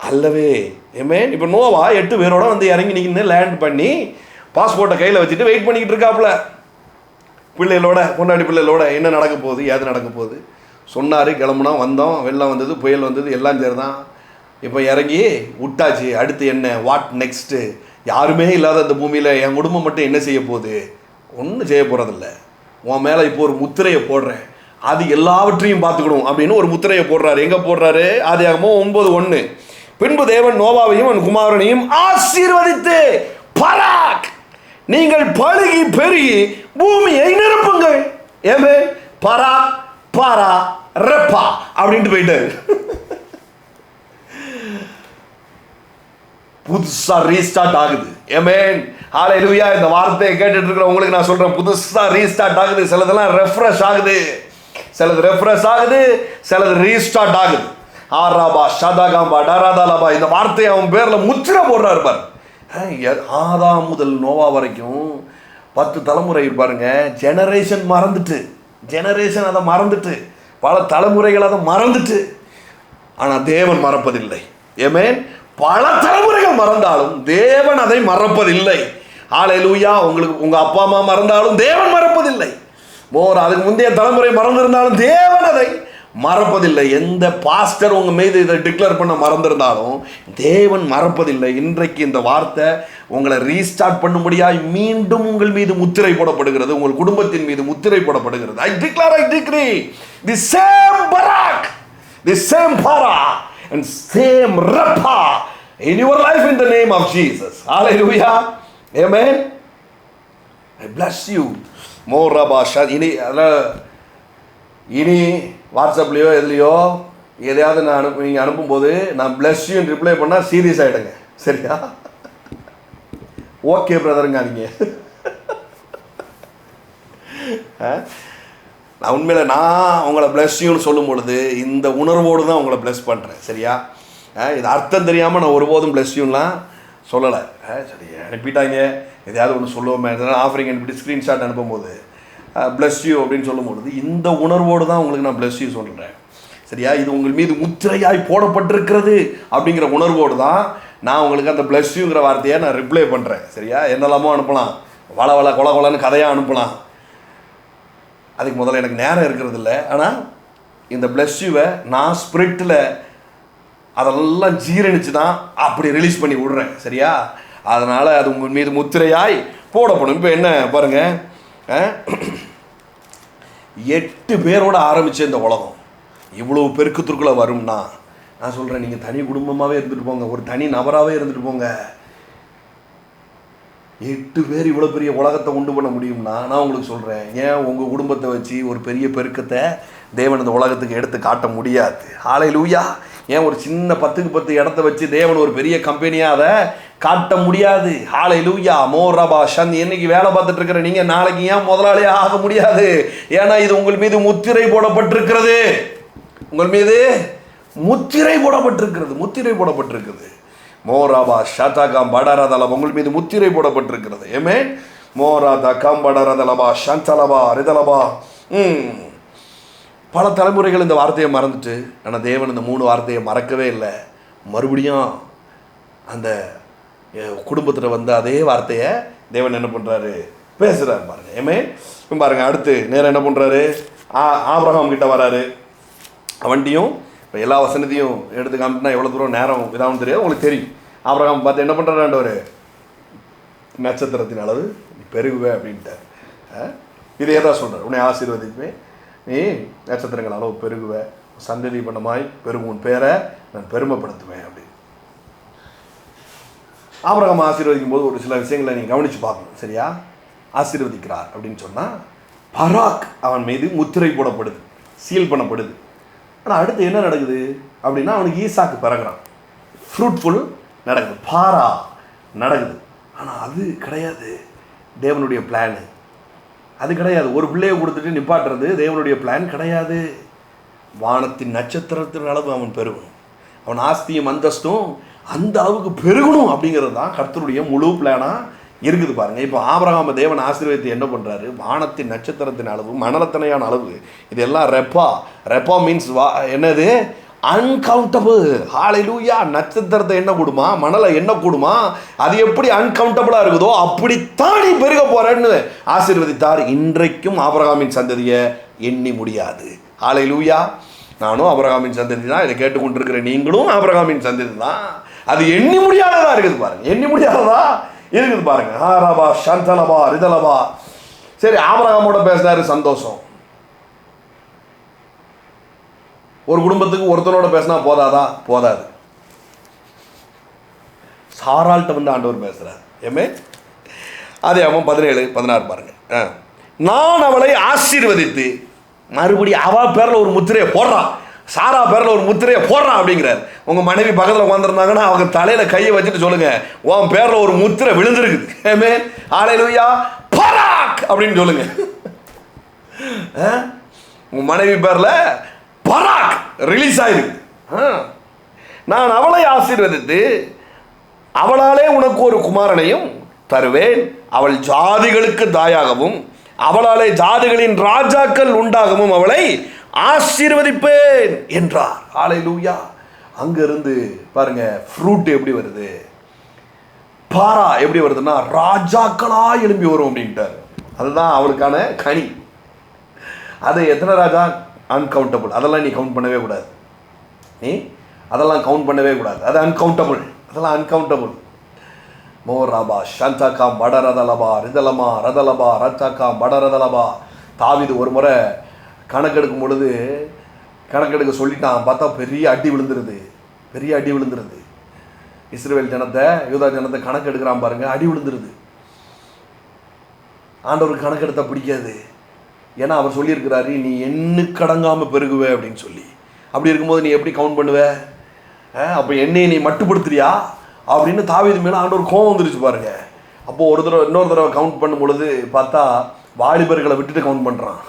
Speaker 1: அல்லவே. ஏமேன். இப்போ நோவா 8 பேரோட இறங்கி நிற்கின்னு லேண்ட் பண்ணி பாஸ்போர்ட்டை கையில் வச்சுட்டு வெயிட் பண்ணிக்கிட்டு இருக்காப்புல. பிள்ளைகளோட, பொண்டாடி பிள்ளைகளோட என்ன நடக்க போகுது, ஏது நடக்க போகுது சொன்னார். கிளம்புனா, வந்தோம், வெள்ளம் வந்தது, புயல் வந்தது, எல்லாம் சரிதான். இப்போ இறங்கி விட்டாச்சு. அடுத்து என்ன, வாட் நெக்ஸ்ட்டு? யாருமே இல்லாத அந்த பூமியில் என் குடும்பம் மட்டும் என்ன செய்ய போகுது? ஒன்றும் செய்ய போகிறதில்ல. உன் மேலே இப்போ ஒரு முத்திரையை போடுறேன், அது எல்லாவற்றையும் பார்த்துக்கணும் அப்படின்னு ஒரு முத்திரையை போடுறாரு. எங்கே போடுறாரு? ஆதியாகமம் 9:1. பின்பு தேவன் நோவாவையும் அவன் குமாரனையும் ஆசீர்வதித்து, பராக், நீங்கள் பழுகி பெருகி பூமியை நிரப்புங்கள். ஏமே, பராக், பாரா, ரெப்பா அப்படின்ட்டு போயிட்டாரு. புதுசா ரீஸ்டார்ட் ஆகுது. ஏமேன். ஹல்லேலூயா. இந்த வார்த்தையை கேட்டுட்டு இருக்கிற உங்களுக்கு நான் சொல்றேன், புதுசா ரீஸ்டார்ட் ஆகுது. சிலதெல்லாம் ரெஃப்ரெஷ் ஆகுது, சிலது ரெஃப்ரெஷ் ஆகுது, சிலது ரீஸ்டார்ட் ஆகுது. ஆராபா ஷதகாம்பா டராதாலாபா, இந்த வார்த்தையை அவன் பேர்ல முத்திரை போடுறாரு பாரு. ஆதாம் முதல் நோவா வரைக்கும் 10 தலைமுறை இருப்பாருங்க. ஜெனரேஷன் மறந்துட்டு, ஜெனரேஷன் அதை மறந்துட்டு, பல தலைமுறைகள் அதை மறந்துட்டு, ஆனால் தேவன் மறப்பதில்லை. ஆமென். பல தலைமுறைகள் மறந்தாலும் தேவன் அதை மறப்பதில்லை. ஹல்லேலூயா. உங்களுக்கு உங்க அப்பா அம்மா மறந்தாலும் தேவன் மறப்பதில்லை. அதுக்கு முந்தைய தலைமுறை மறந்திருந்தாலும் தேவன் அதை மறப்பதில்லை. எந்த பாஸ்டர் உங்க மீது இதை டிக்ளேர் பண்ண மறந்திருந்தாலும் தேவன் மறப்பதில்லை. இன்றைக்கு இந்த வார்த்தை உங்களை ரீஸ்டார்ட் பண்ணும்படியாய் மீண்டும் உங்கள் மீது முத்திரை போடப்படுகிறது, உங்கள் குடும்பத்தின் மீது முத்திரை போடப்படுகிறது. I declare, I decree, the same Barak, the same Para and same Rapa in your life in the name of Jesus. Hallelujah. Amen. I bless you. More Rabasha. இனி வாட்ஸ்அப்லேயோ எதுலையோ எதையாவது நீங்கள் அனுப்பும்போது நான் பிளஸ் யூ ரிப்ளை பண்ணால் சீரியஸ் ஆகிடுங்க. சரியா? ஓகே பிரதருங்க. நீங்கள் நான் உண்மையில் நான் உங்களை பிளஸ் யூன்னு சொல்லும் பொழுது இந்த உணர்வோடு தான் உங்களை பிளஸ் பண்ணுறேன். சரியா? இது அர்த்தம் தெரியாமல் நான் ஒருபோதும் பிளஸ் யூன்லாம் சொல்லலை. சரி, அனுப்பிட்டாங்க, எதையாவது ஒன்று சொல்லுவோமே, எதனால் ஆஃபரிங் அனுப்பிட்டு ஸ்க்ரீன்ஷாட் அனுப்பும்போது பிளஸ் யூ அப்படின்னு சொல்லும் பொழுது இந்த உணர்வோடு தான் உங்களுக்கு நான் பிளஸ் யூ சொல்கிறேன். சரியா? இது உங்கள் மீது முத்திரையாய் போடப்பட்டிருக்கிறது அப்படிங்கிற உணர்வோடு தான் நான் உங்களுக்கு அந்த பிளஸ் யூங்கிற வார்த்தையை நான் ரிப்ளை பண்ணுறேன். சரியா? என்னெல்லாமோ அனுப்பலாம், வள கொலன்னு கதையாக அனுப்பலாம். அதுக்கு முதல்ல எனக்கு நேரம் இருக்கிறது இல்லை. ஆனால் இந்த பிளஸ் யூவை நான் ஸ்பிரிட்டில் அதெல்லாம் ஜீரணிச்சு தான் அப்படி ரிலீஸ் பண்ணி விடுறேன். சரியா? அதனால் அது உங்கள் மீது முத்திரையாய் போடப்படும். இப்போ என்ன பாருங்கள், 8 பேரோட ஆரம்பித்த இந்த உலகம் இவ்வளோ பெருக்கத்திற்குள்ளே வரும்னா நான் சொல்கிறேன், நீங்கள் தனி குடும்பமாகவே இருந்துட்டு போங்க, ஒரு தனி நபராகவே இருந்துட்டு போங்க. 8 பேர் இவ்வளோ பெரிய உலகத்தை உண்டு பண்ண முடியும்னா நான் உங்களுக்கு சொல்கிறேன், ஏன் உங்கள் குடும்பத்தை வச்சு ஒரு பெரிய பெருக்கத்தை தேவன் இந்த உலகத்துக்கு எடுத்து காட்ட முடியாது? ஹல்லேலூயா. ஏன் ஒரு சின்ன 10க்கு 10 இடத்த வச்சு தேவன் ஒரு பெரிய கம்பெனியாக அதை காட்ட முடியாது? ஹல்லேலூயா. மோரபா ஷந்த். என்னைக்கு வேலை பார்த்துட்டு இருக்கிற நீங்கள் நாளைக்கு ஏன் முதலாளியாக ஆக முடியாது? ஏன்னா இது உங்கள் மீது முத்திரை போடப்பட்டிருக்கிறது. உங்கள் மீது முத்திரை போடப்பட்டிருக்கிறது, முத்திரை போடப்பட்டிருக்கிறது. மோராபா ஷாதாகாம் படரதலபா, உங்கள் மீது முத்திரை போடப்பட்டிருக்கிறது. ஏமே மோராதா கம் படரதலபா ஷந்தலபா ரிதலபா. பல தலைமுறைகள் இந்த வார்த்தையை மறந்துட்டு, ஆனால் தேவன் இந்த 3 வார்த்தையை மறக்கவே இல்லை. மறுபடியும் அந்த குடும்பத்தில் வந்து அதே வார்த்தையை தேவன் என்ன பண்ணுறாரு, பேசுகிறாரு பாருங்க. ஏமே பாருங்க, அடுத்து நேரம் என்ன பண்ணுறாரு, ஆபிரகாம் கிட்ட வராரு. அவன்கிட்டையும் இப்போ எல்லா வசனத்தையும் எடுத்து காமிட்டுனா எவ்வளோ தூரம் நேரம் இதாகவும் தெரியாது, உங்களுக்கு தெரியும். ஆபிரகாம் பார்த்து என்ன பண்ணுறாரு, ஒரு நட்சத்திரத்தின் அளவு நீ பெருகுவே அப்படின்ட்டார். இதே தான் சொல்கிறார், உன்னை ஆசீர்வதிப்பேன், நீ நட்சத்திரங்கள் அளவு பெருகுவேன், சந்ததி பண்ணமாய் பெருகும், உன் பேரை நான் பெருமைப்படுத்துவேன் அப்படின்னு. ஆபிரகாம் ஆசீர்வதிக்கும் போது ஒரு சில விஷயங்களை நீங்கள் கவனித்து பார்க்கணும். சரியா? ஆசீர்வதிக்கிறார் அப்படின்னு சொன்னால் பராக் அவன் மீது முத்திரை போடப்படுது, சீல் பண்ணப்படுது. ஆனால் அடுத்து என்ன நடக்குது அப்படின்னா அவனுக்கு ஈசாக்கு பிறகுறான், ஃப்ரூட்ஃபுல் நடக்குது, பாரா நடக்குது. ஆனால் அது கிடையாது தேவனுடைய பிளானு, அது கிடையாது. ஒரு பிள்ளையை கொடுத்துட்டு நிப்பாட்டுறது தேவனுடைய பிளான் கிடையாது. வானத்தின் நட்சத்திரத்தின் அளவு அவன் பெருகணும், அவன் ஆஸ்தியும் அந்தஸ்தும் அந்த அளவுக்கு பெருகணும் அப்படிங்கிறது தான் கர்த்தருடைய முழு பிளானாக இருக்குது பாருங்கள். இப்போ ஆபிரகாம் தேவன் ஆசீர்வதித்து என்ன பண்ணுறாரு, வானத்தின் நட்சத்திரத்தின் அளவு, மணலத்தனையான அளவு, இதெல்லாம் ரெப்பா மீன்ஸ் என்னது, அன்கவுண்டபிள். ஹல்லேலூயா. நட்சத்திரத்தை என்ன கூடுமா, மணலை என்ன கூடுமா, அது எப்படி அன்கவுண்டபிளாக இருக்குதோ அப்படித்தான் நீ பெருக போறேன்னு ஆசீர்வதித்தார். இன்றைக்கும் ஆபிரகாமின் சந்ததியை எண்ணி முடியாது. ஹல்லேலூயா. நானும் ஆபிரகாமின் சந்ததி தான், இதை கேட்டுக்கொண்டிருக்கிற நீங்களும் ஆபிரகாமின் சந்ததி தான். அது எண்ணி முடியாததா இருக்குது பாருங்க, எண்ணி முடியாததா இருக்குது பாருங்க. ஆராபா சந்தலபா ரிதலபா. சரி, ஆபிரகாமோட பேசினாரு, சந்தோஷம். ஒரு குடும்பத்துக்கு ஒருத்தனோட பேசினா போதாதா? போதாது. சாராள்கிட்ட வந்து ஆண்டவர் பேசுறார். ஏமே அதே அவன் 17-16 பாருங்க. நான் அவளை ஆசீர்வதித்து, மறுபடியும் அவ பேர்ல ஒரு முத்திரையை போடுறான். சாரா பேரில் ஒரு முத்திரையை போடுறான் அப்படிங்கிறார். உங்கள் மனைவி பக்கத்தில் உட்காந்துருந்தாங்கன்னா அவங்க தலையில் கையை வச்சுட்டு சொல்லுங்கள், உன் பேரில் ஒரு முத்திரை விழுந்துருக்குது. ஆமென், ஹல்லேலூயா, பராக் அப்படின்னு சொல்லுங்க. உங்கள் மனைவி பேரில் பராக் ரிலீஸ் ஆயிருக்கு. நான் அவளை ஆசீர்வதித்து அவளாலே உனக்கு ஒரு குமாரனையும் தருவேன், அவள் ஜாதிகளுக்கு தாயாகவும் அவளாலே ஜாதிகளின் ராஜாக்கள் உண்டாகவும் அவளை ஆசீர்வதிப்பேன் என்றார். ஹல்லேலூயா. அங்கிருந்து பாருங்க ஃப்ரூட் எப்படி வருது, பாரா எப்படி வருதுன்னா ராஜாக்களா எழும்பி வரும் அப்படின்ட்டார். அதுதான் அவளுக்கான கனி. அது எத்தனை ராஜா? அன்கவுண்டபிள். அதெல்லாம் நீ கவுண்ட் பண்ணவே கூடாது. நீ அதெல்லாம் கவுண்ட் பண்ணவே கூடாது. அது அன்கவுண்டபிள். அதெல்லாம் அன்கவுண்டபிள். மோராபா ஷந்தாக்கா மடரதலபா ரிதலமா ரதலபா ரத்தாக்கா மடரதலபா. தாவீது ஒரு முறை கணக்கெடுக்கும் பொழுது கணக்கெடுக்க சொல்லிட்டான். பார்த்தா பெரிய அடி விழுந்துருது, பெரிய அடி விழுந்துருது. இஸ்ரவேல் ஜனத்தை, யூதா ஜனத்தை கணக்கெடுக்கிறான் பாருங்க, அடி விழுந்துருது. ஆண்டவருக்கு கணக்கெடுத்தா பிடிக்காது. ஏன்னா அவர் சொல்லியிருக்கிறாரு, நீ எண்ணுக்கடங்காமல் பெருகுவே அப்படின்னு சொல்லி. அப்படி இருக்கும்போது நீ எப்படி கவுண்ட் பண்ணுவ? அப்போ என்னையை நீ மட்டுப்படுத்துறியா அப்படின்னு தாவீது மேலே ஆண்டவர் கோவம் வந்துருச்சு பாருங்க. அப்போது ஒரு தடவை இன்னொரு தடவை கவுண்ட் பண்ணும் பொழுது பார்த்தா வாலிபர்களை விட்டுட்டு கவுண்ட் பண்ணுறான்.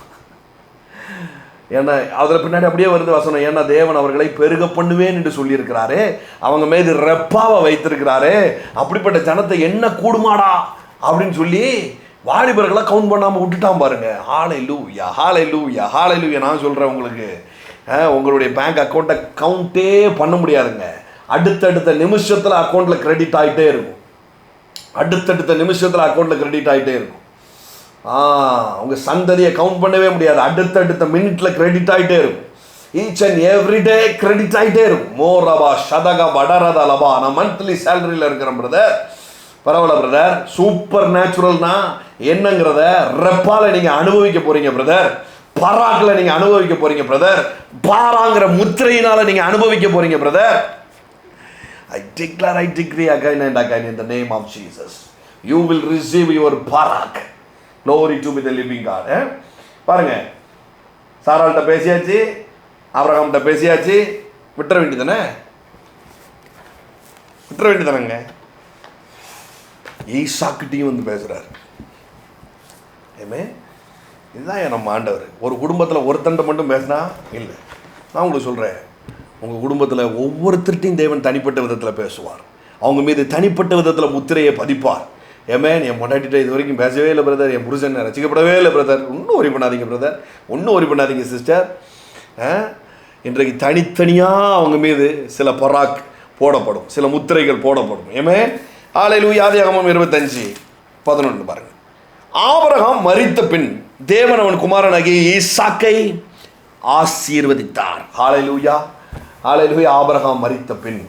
Speaker 1: ஏன்னா அதில் பின்னாடி அப்படியே வருது வசனம், ஏன்னா தேவன் அவர்களை பெருக பண்ணுவேன் என்று சொல்லியிருக்கிறாரு, அவங்க மீது ரெப்பாவை வைத்திருக்கிறாரு, அப்படிப்பட்ட ஜனத்தை என்ன கூடுமாடா அப்படின்னு சொல்லி வாலிபர்களை கவுண்ட் பண்ணாமல் விட்டுட்டான் பாருங்க. ஹல்லேலூயா, ஹல்லேலூயா, ஹல்லேலூயா. நான் சொல்கிறேன் உங்களுக்கு, உங்களுடைய பேங்க் அக்கௌண்ட்டை கவுண்டே பண்ண முடியாதுங்க. அடுத்தடுத்த நிமிஷத்தில் அக்கௌண்ட்டில் கிரெடிட் ஆகிட்டே இருக்கும். அடுத்தடுத்த நிமிஷத்தில் அக்கௌண்ட்டில் கிரெடிட் ஆகிட்டே இருக்கும். உங்கள் சந்ததியை கவுண்ட் பண்ணவே முடியாது. அடுத்தடுத்த மினிட்டில் கிரெடிட் ஆகிட்டே இருக்கும். Each and every day credit ஆகிட்டே இருக்கும். மோரபா ஷதகா படரதலபா. நான் மந்த்லி சேலரியில் இருக்கிறேன் பிரதர். பரவாயில்ல பிரதர், சூப்பர் நேச்சுரல்னா என்னங்கிறத ரெப்பால நீங்கள் அனுபவிக்க போகிறீங்க பிரதர். பராக்கில் நீங்கள் அனுபவிக்க போகிறீங்க பிரதர். பாராங்கிற முத்திரையினால் நீங்கள் அனுபவிக்க போகிறீங்க brother. I declare, I decree again and again in the name of Jesus. You will receive your parak. Glory to be the living God. பாருங்க, சாராள்கிட்ட பேசியாச்சு, ஆபிரகாம்கிட்ட பேசியாச்சு, விட்டுற வேண்டியதானே? விட்டுற வேண்டியதானங்க. ஈசாக்கிட்டையும் வந்து பேசுகிறார். ஏமே, இதுதான் நம்ம ஆண்டவர். ஒரு குடும்பத்தில் ஒருத்தண்ட மட்டும் பேசினா இல்லை. நான் உங்களுக்கு சொல்கிறேன், உங்கள் குடும்பத்தில் ஒவ்வொருத்தர்ட்டையும் தேவன் தனிப்பட்ட விதத்தில் பேசுவார். அவங்க மீது தனிப்பட்ட விதத்தில் முத்திரையை பதிப்பார். ஏமேன், என் பொண்டாட்டிட்ட இது வரைக்கும் பேசவே இல்லை பிரதர், என் புருஷன் ரசிக்கப்படவே இல்லை பிரதர். ஒன்றும் ஒரி பண்ணாதீங்க பிரதர், ஒன்றும் ஒரி பண்ணாதீங்க சிஸ்டர். இன்றைக்கு தனித்தனியாக அவங்க மீது சில பராக் போடப்படும், சில முத்திரைகள் போடப்படும். ஏமேன், ஹல்லேலூயா. ஆதியாகமம் 25:11 பாருங்கள். ஆபிரகாம் மரித்த பின் தேவன் அவன் குமாரனாகிய ஈசாக்கை ஆசீர்வதித்தார். ஹல்லேலூயா, ஹல்லேலூயா. ஆபிரகாம் மரித்த பின்,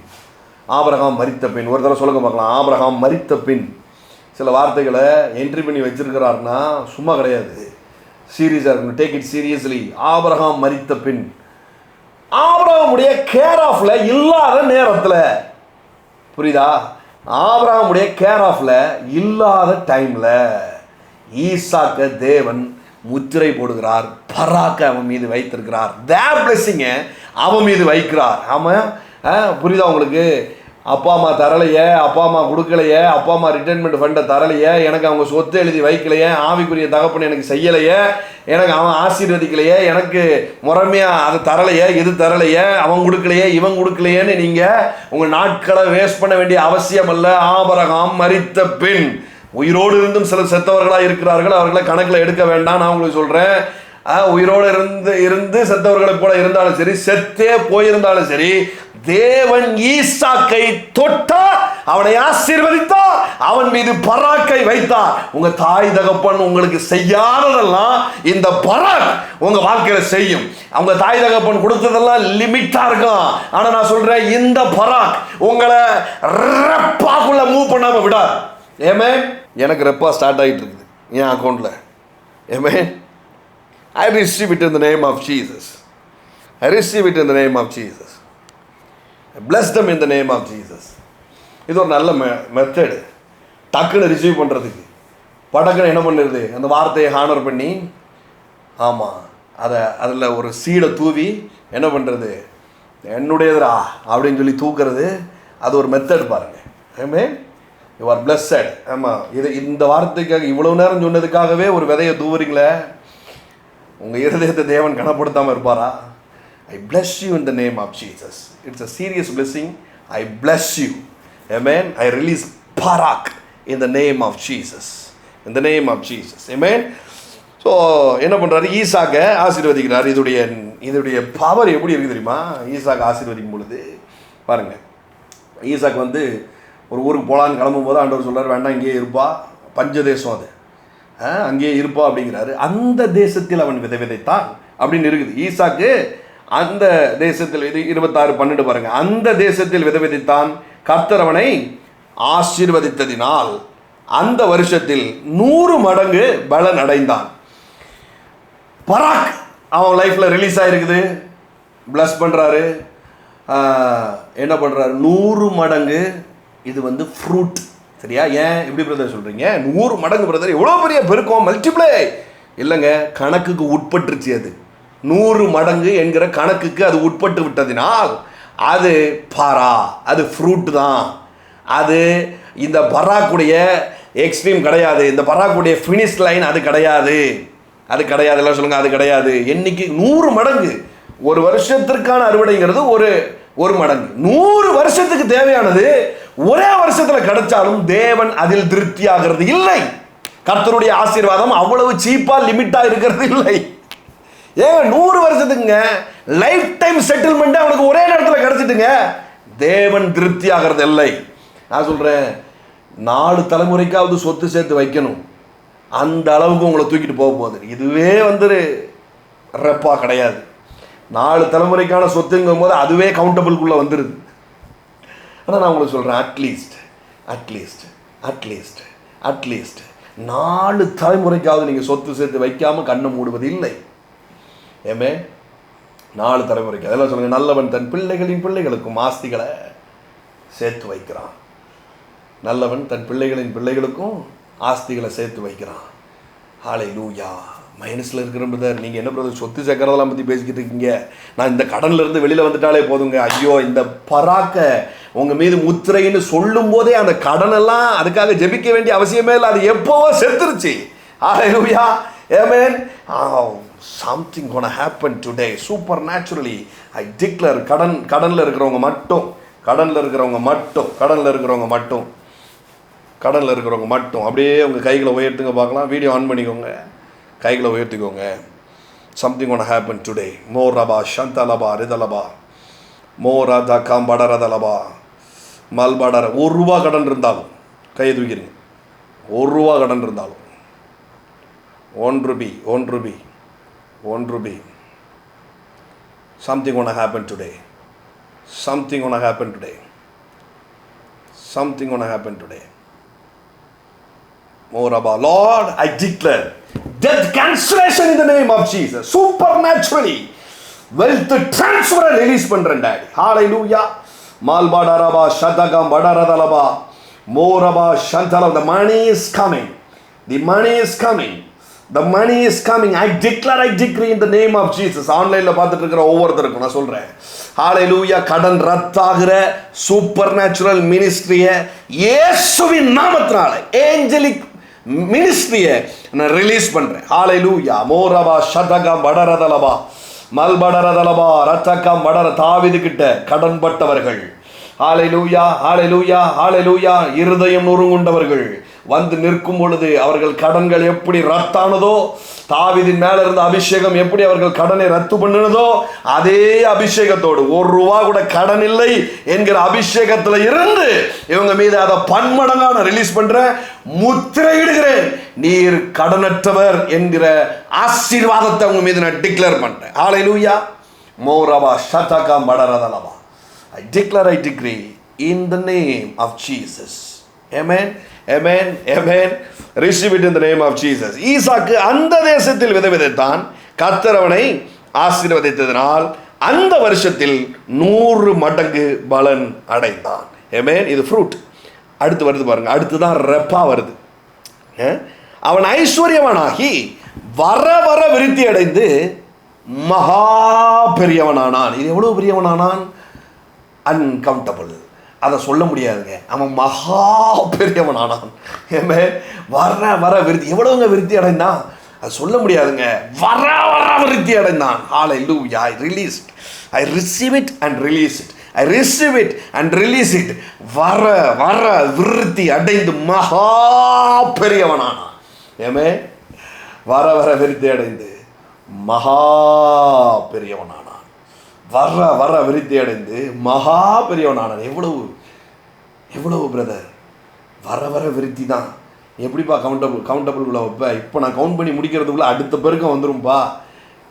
Speaker 1: ஆபிரகாம் மரித்த பின். ஒரு தடவை சொல்லுங்க பார்க்கலாம். ஆபிரகாம் மரித்த பின். சில வார்த்தைகளை என்ட்ரி பண்ணி வச்சிருக்கிறாருன்னா சும்மா கிடையாது, சீரியஸாக இருக்கணும். Take it seriously. ஆபிரகாம் மரித்த பின். ஆபிரகாமுடைய கேர் ஆஃப்ல இல்லாத நேரத்தில், புரியுதா? ஆபிரகாமுடைய கேர் ஆஃப்ல இல்லாத டைம்ல ஈசாக்க தேவன் முத்திரை போடுகிறார், பராக்க அவன் மீது வைத்திருக்கிறார், தேர் பிளெஸிங்க அவன் மீது வைக்கிறார். ஆமாம், புரியுதா உங்களுக்கு? அப்பா அம்மா தரலையே, அப்பா அம்மா கொடுக்கலையே, அப்பா அம்மா ரிட்டைர்மெண்ட் ஃபண்டை தரலையே, எனக்கு அவங்க சொத்து எழுதி வைக்கலையே, ஆவிக்குரிய தகப்பன் எனக்கு செய்யலையே, எனக்கு அவன் ஆசீர்வதிக்கலையே, எனக்கு முறைமையாக அது தரலையே, இது தரலையே, அவன் கொடுக்கலையே, இவன் கொடுக்கலையேன்னு நீங்கள் உங்கள் நாட்களை வேஸ்ட் பண்ண வேண்டிய அவசியம் அல்ல. ஆபிரகாம் மரித்த பின், உயிரோடு இருந்தும் சில செத்தவர்களாக இருக்கிறார்கள், அவர்களை கணக்கில் எடுக்க வேண்டாம். நான் உங்களுக்கு சொல்கிறேன், உயிரோடு இருந்து செத்தவர்களை போல இருந்தாலும் சரி, செத்தே போயிருந்தாலும் சரி, தேவன் ஈசாக்கை தொட்டார், அவனை ஆசீர்வதித்தார், அவன் மீது பராக்கை வைத்தார். உங்க தாய் தகப்பன் உங்களுக்கு செய்யாததெல்லாம் இந்த பராக் உங்க வாழ்க்கையில செய்யும். அவங்க தாய் தகப்பன் கொடுத்ததெல்லாம் லிமிட்டா இருக்கும். ஆனா நான் சொல்றேன், இந்த பராக் உங்களை ரெப்பாக்குள்ள மூவ் பண்ணாம விடாது. ஏமே, எனக்கு ரெப்பா ஸ்டார்ட் ஆகிட்டு இருக்குது என் அக்கௌண்ட்ல. ஏமே, I receive it in the name of Jesus. I receive it in the name of Jesus. I bless them in the name of Jesus. இது ஒரு நல்ல மெத்தடு, டக்குன்னு ரிசீவ் பண்ணுறதுக்கு. படக்குன்னு என்ன பண்ணுறது, அந்த வார்த்தையை ஹானர் பண்ணி, ஆமாம், அதில் ஒரு சீடை தூவி என்ன பண்ணுறது, என்னுடையதுரா அப்படின்னு சொல்லி தூக்குறது, அது ஒரு மெத்தட் பாருங்க. ஆமென். You are blessed. ஆமாம், இது இந்த வார்த்தைக்காக இவ்வளோ நேரம் சொன்னதுக்காகவே ஒரு விதையை தூவுறீங்களே, உங்கள் இருதயத்தை தேவன் கனப்படுத்தாமல் இருப்பாரா? I bless you in the name of Jesus. It's a serious blessing. I bless you. Amen. I release Barak in the name of Jesus. In the name of Jesus. Amen. So என்ன பண்ணுறாரு, ஈசாக்கை ஆசீர்வதிக்கிறார். இதோடைய பவர் எப்படி இருக்குது தெரியுமா? ஈசாக்கு ஆசீர்வதிக்கும் பொழுது பாருங்கள், ஈசாக்கு வந்து ஒரு ஊருக்கு போகலான்னு கிளம்பும்போது ஆண்டவர் சொல்கிறார், வேண்டாம் இங்கேயே இருப்பா, பஞ்சதேசம் அது, அங்கேயே இருப்பா அப்படிங்கிறாரு. அந்த தேசத்தில் அவன் விதைத்தான் அப்படின்னு இருக்குது. ஈசாக்கு அந்த தேசத்தில், இது 26:12 பாருங்க, அந்த தேசத்தில் விதைத்தான், கர்த்தர் அவனை ஆசீர்வதித்ததினால் அந்த வருஷத்தில் 100 மடங்கு பலன் அடைந்தான். பராக் அவன் லைஃப்பில் ரிலீஸ் ஆகிருக்குது. பிளஸ் பண்ணுறாரு, என்ன பண்ணுறாரு, 100 மடங்கு. இது வந்து ஃப்ரூட். சரியா? ஏன் இப்படி பிரதர் சொல்கிறீங்க? 100 மடங்கு பிரதர், எவ்வளோ பெரிய பெருக்கம், மல்டிப்ளை இல்லைங்க, கணக்குக்கு உட்பட்டுருச்சு. அது 100 மடங்கு என்கிற கணக்குக்கு அது உட்பட்டு விட்டதினால் அது பாரா, அது ஃப்ரூட் தான். அது இந்த பராக்குடைய எக்ஸ்ட்ரீம் கிடையாது, இந்த பராக்குடைய ஃபினிஷ் லைன் அது கிடையாது. அது கிடையாது. எல்லாம் சொல்லுங்கள், அது கிடையாது. என்னைக்கு 100 மடங்கு, ஒரு வருஷத்திற்கான அறுவடைங்கிறது ஒரு மடங்கு. 100 வருஷத்துக்கு தேவையானது ஒரே வருஷத்தில் கிடைச்சாலும் தேவன் அதில் திருப்தி ஆகிறது இல்லை. கர்த்தருடைய ஆசீர்வாதம் அவ்வளவு சீப்பாக லிமிட்டாக இருக்கிறது இல்லை. ஏன் 100 வருஷத்துக்குங்க, லைஃப் டைம் செட்டில்மெண்ட் அவனுக்கு ஒரே நேரத்தில் கிடைச்சிட்டுங்க, தேவன் திருப்தி ஆகிறது இல்லை. நான் சொல்கிறேன், 4 தலைமுறைக்காவது சொத்து சேர்த்து வைக்கணும், அந்த அளவுக்கு உங்களை தூக்கிட்டு போக போகுது. இதுவே வந்து ரெப்பா கிடையாது. 4 தலைமுறைக்கான சொத்துங்கும் போது அதுவே கவுண்டபிள்குள்ளே வந்துடுது. ஆனால் நான் உங்களுக்கு சொல்கிறேன், அட்லீஸ்ட் 4 தலைமுறைக்காவது நீங்கள் சொத்து சேர்த்து வைக்காமல் கண்ணை மூடுவது இல்லை. ஏமே 4 தலைமுறைக்கு அதெல்லாம் சொல்லுங்கள். நல்லவன் தன் பிள்ளைகளின் பிள்ளைகளுக்கும் ஆஸ்திகளை சேர்த்து வைக்கிறான். நல்லவன் தன் பிள்ளைகளின் பிள்ளைகளுக்கும் ஆஸ்திகளை சேர்த்து வைக்கிறான். ஹல்லேலூயா. மைனஸில் இருக்கிற பிரதர், நீங்கள் என்ன பிரதர் சொத்து சேர்க்கறதெல்லாம் பற்றி பேசிக்கிட்டு இருக்கீங்க? நான் இந்த கடன்லேருந்து வெளியில் வந்துட்டாலே போதுங்க. ஐயோ, இந்த பராக்க உங்கள் மீது முத்திரைன்னு சொல்லும் போதே அந்த கடனெல்லாம் அதுக்காக ஜெபிக்க வேண்டிய அவசியமே இல்லை, அது எப்போவோ செத்துருச்சு. ஹல்லேலூயா. ஆமென். Something gonna happen today supernaturally. I declare, கடனில் இருக்கிறவங்க மட்டும் அப்படியே உங்கள் கைகளை உயர்த்துங்க பார்க்கலாம். வீடியோ ஆன் பண்ணிக்கோங்க, கைகளை உயர்த்திக்கோங்க. Something gonna happen today. மோ ரபா சந்தலபா ரிதலபா மோ ராதா காம்படரதலபா மல்படர. ₹1 கடன் இருந்தாலும் கையை தூக்கிறீங்க. ₹1 கடன் இருந்தாலும் $1. Something gonna happen today. Moraba. Lord, I declare death cancellation in the name of Jesus. Supernaturally wealth transfer release பண்றேன் daddy. Hallelujah. Malbadaraba Shadagam Badaradalaba Moraba Shantala. The money is coming. I declare, I decree in the name of Jesus. ஆன்லைனில் பார்த்துட்டு இருக்கிற ஒவ்வொருத்தருக்கும் நான் சொல்கிறேன், ஹல்லேலூயா. கடன் ரத்தாகிற சூப்பர் நேச்சுரல் மினிஸ்ட்ரியை இயேசுவின் நாமத்தினால, ஏஞ்சலிக் மினிஸ்ட்ரியை நான் ரிலீஸ் பண்ணுறேன். ஹல்லேலூயா. மோரபா ஷதகா படரதலபா மல்படரதலபா ரத்தகா படர. தாவீது கிட்ட கடன்பட்டவர்கள், ஹல்லேலூயா, இருதயம் நொறுங்குண்டவர்கள் வந்து நிற்கும் பொழுது அவர்கள் கடன்கள் எப்படி ரத்தானதோ, தாவீதின் மேல இருந்த அபிஷேகம் எப்படி அவர்கள் கடனை ரத்து பண்ணினதோ, அதே அபிஷேகத்தோடு ₹1 கூட கடன் இல்லை என்கிற அபிஷேகத்துல இருந்து இவங்க மீது அதை பன்மடங்கான ரிலீஸ் பண்றேன், முத்திரையிடுகிறேன். நீர் கடனற்றவர் என்கிற ஆசீர்வாதத்தை உங்க மீது நான் டிக்ளேர் பண்றேன். ஹல்லேலூயா. மோரபா ஷதகா படரதலபா. I declare, I decree in the name of Jesus. Amen. Receive it in the name of Jesus. ஈசாக்கு அந்த தேசத்தில் விதைத்தான், கர்த்தர் அவனை ஆசீர்வதித்ததினால் அந்த வருஷத்தில் 100 மடங்கு பலன் அடைந்தான். Amen. இது ஃப்ரூட். அடுத்து வருது பாருங்க, அடுத்துதான் ரெப்பா வருது. அவன் ஐஸ்வர்யவானாகி வர விருத்தி அடைந்து மகா பெரியவனானான். இது எவ்வளோ பெரியவனானான்? அன்கவுண்டபிள், அதை சொல்ல முடியாதுங்க. அவன் மகா பெரியவனானான். ஏமே வர வர விருத்தி, எவ்வளவுங்க விருத்தி அடைந்தான் அது சொல்ல முடியாதுங்க. வர வர விருத்தி அடைந்தான். ஹல்லேலூயா. I released, I receive it and release it, I receive it and release it. வர வர விருத்தி அடைந்து மகா பெரியவனானான். ஏமே வர வர விருத்தி அடைந்து மகா பெரியவனானான். வர வர விருத்தி அடைந்து மகா பெரியவனானான். எவ்வளவு எவ்வளவு பிரதர், வர வர விருத்தி தான். எப்படிப்பா கவுண்டபிள்குள்ளே வைப்ப? இப்போ நான் கவுண்ட் பண்ணி முடிக்கிறதுக்குள்ளே அடுத்த பெருக்கம் வந்துரும்பா.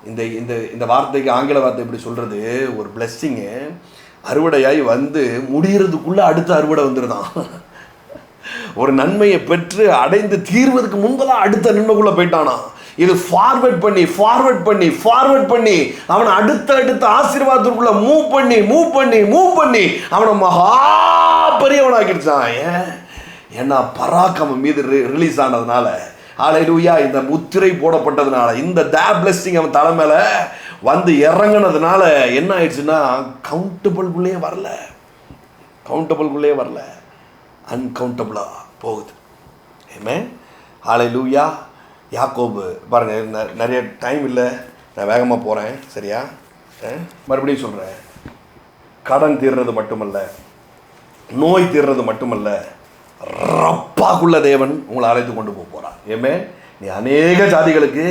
Speaker 1: இந்த இந்த இந்த வார்த்தைக்கு ஆங்கில வார்த்தை எப்படி சொல்கிறது? ஒரு பிளெஸ்ஸிங்கு அறுவடையாய் வந்து முடிகிறதுக்குள்ளே அடுத்த அறுவடை வந்துடுதான். ஒரு நன்மையை பெற்று அடைந்து தீர்வதற்கு முன்பதான் அடுத்த நன்மைக்குள்ளே போயிட்டானா. இது ஃபார்வர்ட் பண்ணி ஃபார்வர்ட் பண்ணி ஃபார்வர்ட் பண்ணி அவனை அடுத்த அடுத்த ஆசீர்வாதத்துக்குள்ள மூவ் பண்ணி மூவ் பண்ணி மூவ் பண்ணி அவனை மகா பெரியவனாக்கிடுச்சான். ஏன்னா பராக்கிரமம் மீது ரிலீஸ் ஆனதுனால, ஹல்லேலூயா, இந்த முத்திரை போடப்பட்டதுனால, இந்த பிளெஸிங் அவன் தலை மேல வந்து இறங்கினதுனால என்ன ஆயிடுச்சுன்னா கவுண்டபிள்குள்ளே வரல, கவுண்டபிள்குள்ளே வரல, அன்கவுண்டபிளா போகுது. ஆமென். ஹல்லேலூயா. யாக்கோபு பாருங்க, நிறைய டைம் இல்லை, நான் வேகமாக போகிறேன், சரியா? மறுபடியும் சொல்கிறேன், கடன் தீர்றது மட்டுமல்ல, நோய் தீர்றது மட்டுமல்ல, ரப்பாக்குள்ள தேவன் உங்களை அழைத்து கொண்டு போக போகிறார். ஏமே நீ அநேக ஜாதிகளுக்கு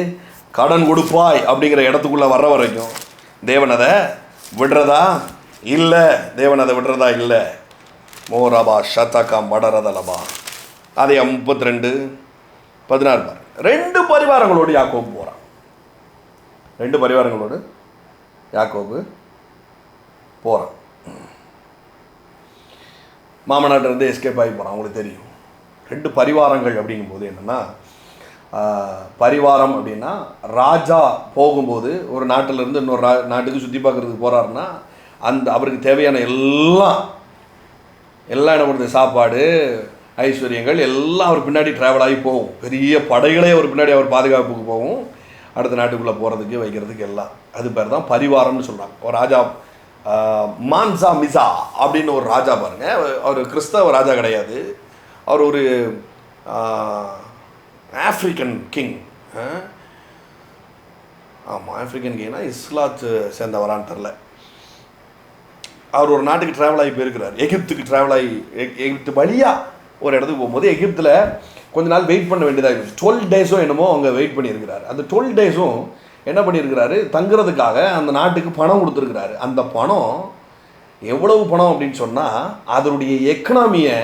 Speaker 1: கடன் கொடுப்பாய் அப்படிங்கிற இடத்துக்குள்ளே வர்ற வரைக்கும் தேவன் அதை விடுறதா இல்லை, தேவன் அதை விடுறதா இல்லை. மோரபா ஷத்தகா மடரதலபா. அதை 32:16 பாரு. 2 பரிவாரங்களோடு யாக்கோபு போகிறான். 2 பரிவாரங்களோடு யாக்கோபு போகிறான். மாமனாட்டிலிருந்து எஸ்கேப் ஆகி போகிறான். உங்களுக்கு தெரியும் 2 பரிவாரங்கள் அப்படிங்கும்போது என்னென்னா, பரிவாரம் அப்படின்னா ராஜா போகும்போது ஒரு நாட்டிலேருந்து இன்னொரு நாட்டுக்கு சுற்றி பார்க்குறதுக்கு போகிறாருன்னா அந்த அவருக்கு தேவையான எல்லாம் என்ன பண்ணுறது, சாப்பாடு ஐஸ்வர்யங்கள் எல்லாம் அவர் பின்னாடி ட்ராவல் ஆகி போகும். பெரிய படைகளே அவர் பின்னாடி அவர் பாதுகாப்புக்கு போகும், அடுத்த நாட்டுக்குள்ளே போகிறதுக்கு வைக்கிறதுக்கு எல்லாம். அது பேர் தான் பரிவாரம்னு சொல்கிறாங்க. ஒரு ராஜா மான்சா மிசா அப்படின்னு ஒரு ராஜா பாருங்க, அவர் கிறிஸ்தவ ராஜா கிடையாது, அவர் ஒரு ஆஃப்ரிக்கன் கிங். ஆமாம், ஆஃப்ரிக்கன் கிங்னா இஸ்லாத்து சேர்ந்தவரான்னு தெரில. அவர் ஒரு நாட்டுக்கு ட்ராவல் ஆகி போயிருக்கிறார், எகிப்துக்கு ட்ராவல் ஆகி, எகிப்து வழியாக ஒரு இடத்துக்கு போகும்போது எகிப்தில் கொஞ்ச நாள் வெயிட் பண்ண வேண்டியதாக இருந்துச்சு. 12 days என்னமோ அவங்க வெயிட் பண்ணியிருக்கிறார். அந்த 12 days என்ன பண்ணியிருக்கிறாரு, தங்குறதுக்காக அந்த நாட்டுக்கு பணம் கொடுத்துருக்கிறாரு. அந்த பணம் எவ்வளவு பணம் அப்படின்னு சொன்னால் அதனுடைய எக்கனாமியை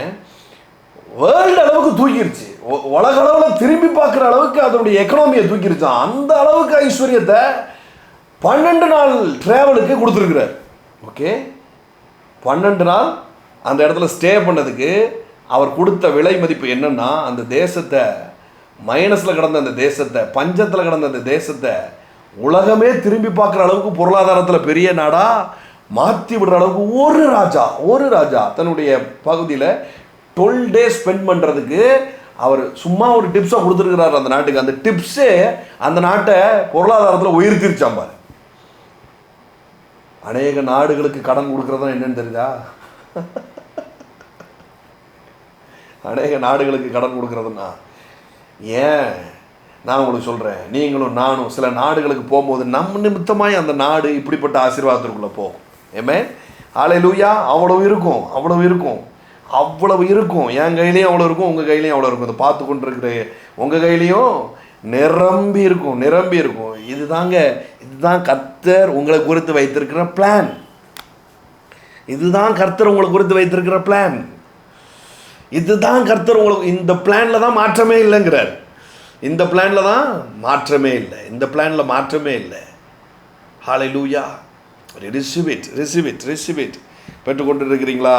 Speaker 1: வேர்ல்டு அளவுக்கு தூக்கிருச்சு. உலக அளவில் திரும்பி பார்க்குற அளவுக்கு அதனுடைய எக்கனாமியை தூக்கிருச்சான். அந்த அளவுக்கு ஐஸ்வர்யத்தை 12 நாள் ட்ராவலுக்கு கொடுத்துருக்குறாரு. ஓகே, 12 நாள் அந்த இடத்துல ஸ்டே பண்ணதுக்கு அவர் கொடுத்த விலை மதிப்பு என்னன்னா, அந்த தேசத்தை மைனஸில் கிடந்த அந்த தேசத்தை, பஞ்சத்தில் கிடந்த அந்த தேசத்தை உலகமே திரும்பி பார்க்குற அளவுக்கு பொருளாதாரத்தில் பெரிய நாடாக மாற்றி விடுற அளவுக்கு ஒரு ராஜா தன்னுடைய பகுதியில் 12 days ஸ்பெண்ட் பண்ணுறதுக்கு அவர் சும்மா ஒரு டிப்ஸை கொடுத்துருக்கிறார் அந்த நாட்டுக்கு. அந்த டிப்ஸே அந்த நாட்டை பொருளாதாரத்தில் உயர்த்திருச்சாம்பார். அநேக நாடுகளுக்கு கடன் கொடுக்குறதா என்னன்னு தெரியுதா? அநேக நாடுகளுக்கு கடன் கொடுக்குறதுன்னா ஏன் நான் உங்களுக்கு சொல்கிறேன், நீங்களும் நானும் சில நாடுகளுக்கு போகும்போது நம்ம நிமித்தமாய் அந்த நாடு இப்படிப்பட்ட ஆசீர்வாதத்திற்குள்ளே போகும். ஏமே ஹல்லேலூயா. அவ்வளவு இருக்கும், அவ்வளவு இருக்கும், அவ்வளவு இருக்கும். என் கையிலையும் அவ்வளோ இருக்கும், உங்கள் கையிலையும் அவ்வளோ இருக்கும். அதை பார்த்து கொண்டு இருக்கிற உங்கள் கையிலையும் நிரம்பி இருக்கும், நிரம்பி இருக்கும். இதுதான் கர்த்தர் உங்களை குறித்து வைத்திருக்கிற பிளான். இதுதான் கர்த்தர் உங்களை குறித்து வைத்திருக்கிற பிளான். இதுதான் கர்த்தர் உங்களுக்கு, இந்த பிளானில் தான் மாற்றமே இல்லைங்கிறார். இந்த பிளானில் தான் மாற்றமே இல்லை, இந்த பிளானில் மாற்றமே இல்லை. ஹல்லேலூயா. Receive it, receive it, receive it. பெற்றுக்கொண்டு இருக்கிறீங்களா?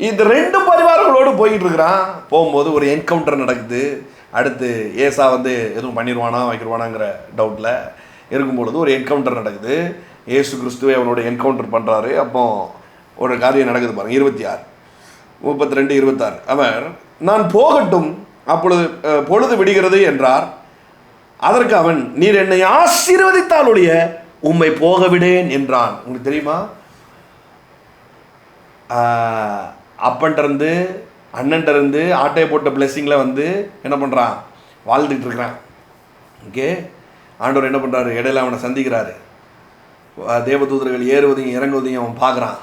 Speaker 1: இந்த 2 பரிவாரங்களோடு போய்கிட்டு இருக்கிறான். போகும்போது ஒரு என்கவுண்டர் நடக்குது. அடுத்து ஏசா வந்து எதுவும் பண்ணிடுவானா வைக்கிடுவானாங்கிற டவுட்டில் இருக்கும்பொழுது ஒரு என்கவுண்டர் நடக்குது. ஏசு கிறிஸ்துவை அவனோட என்கவுண்டர் பண்ணுறாரு. அப்போ ஒரு காரியம் நடக்குது பாருங்க. 26, 32, 26. அவர் நான் போகட்டும், அப்பொழுது பொழுது விடுகிறது என்றார். அதற்கு அவன், நீர் என்னை ஆசீர்வதித்தாலுடைய உம்மை போக விடேன் என்றான். உங்களுக்கு தெரியுமா, அப்பன்ட்டு அண்ணன்ட்டு ஆட்டையை போட்ட பிளெஸ்ஸிங்கில் என்ன பண்ணுறான், வாழ்ந்துக்கிட்டு இருக்கிறான். ஓகே, ஆண்டவர் என்ன பண்ணுறாரு, இடையில அவனை சந்திக்கிறாரு. தேவதூதர்கள் ஏறுவதையும் இறங்குவதையும் அவன் பார்க்குறான்.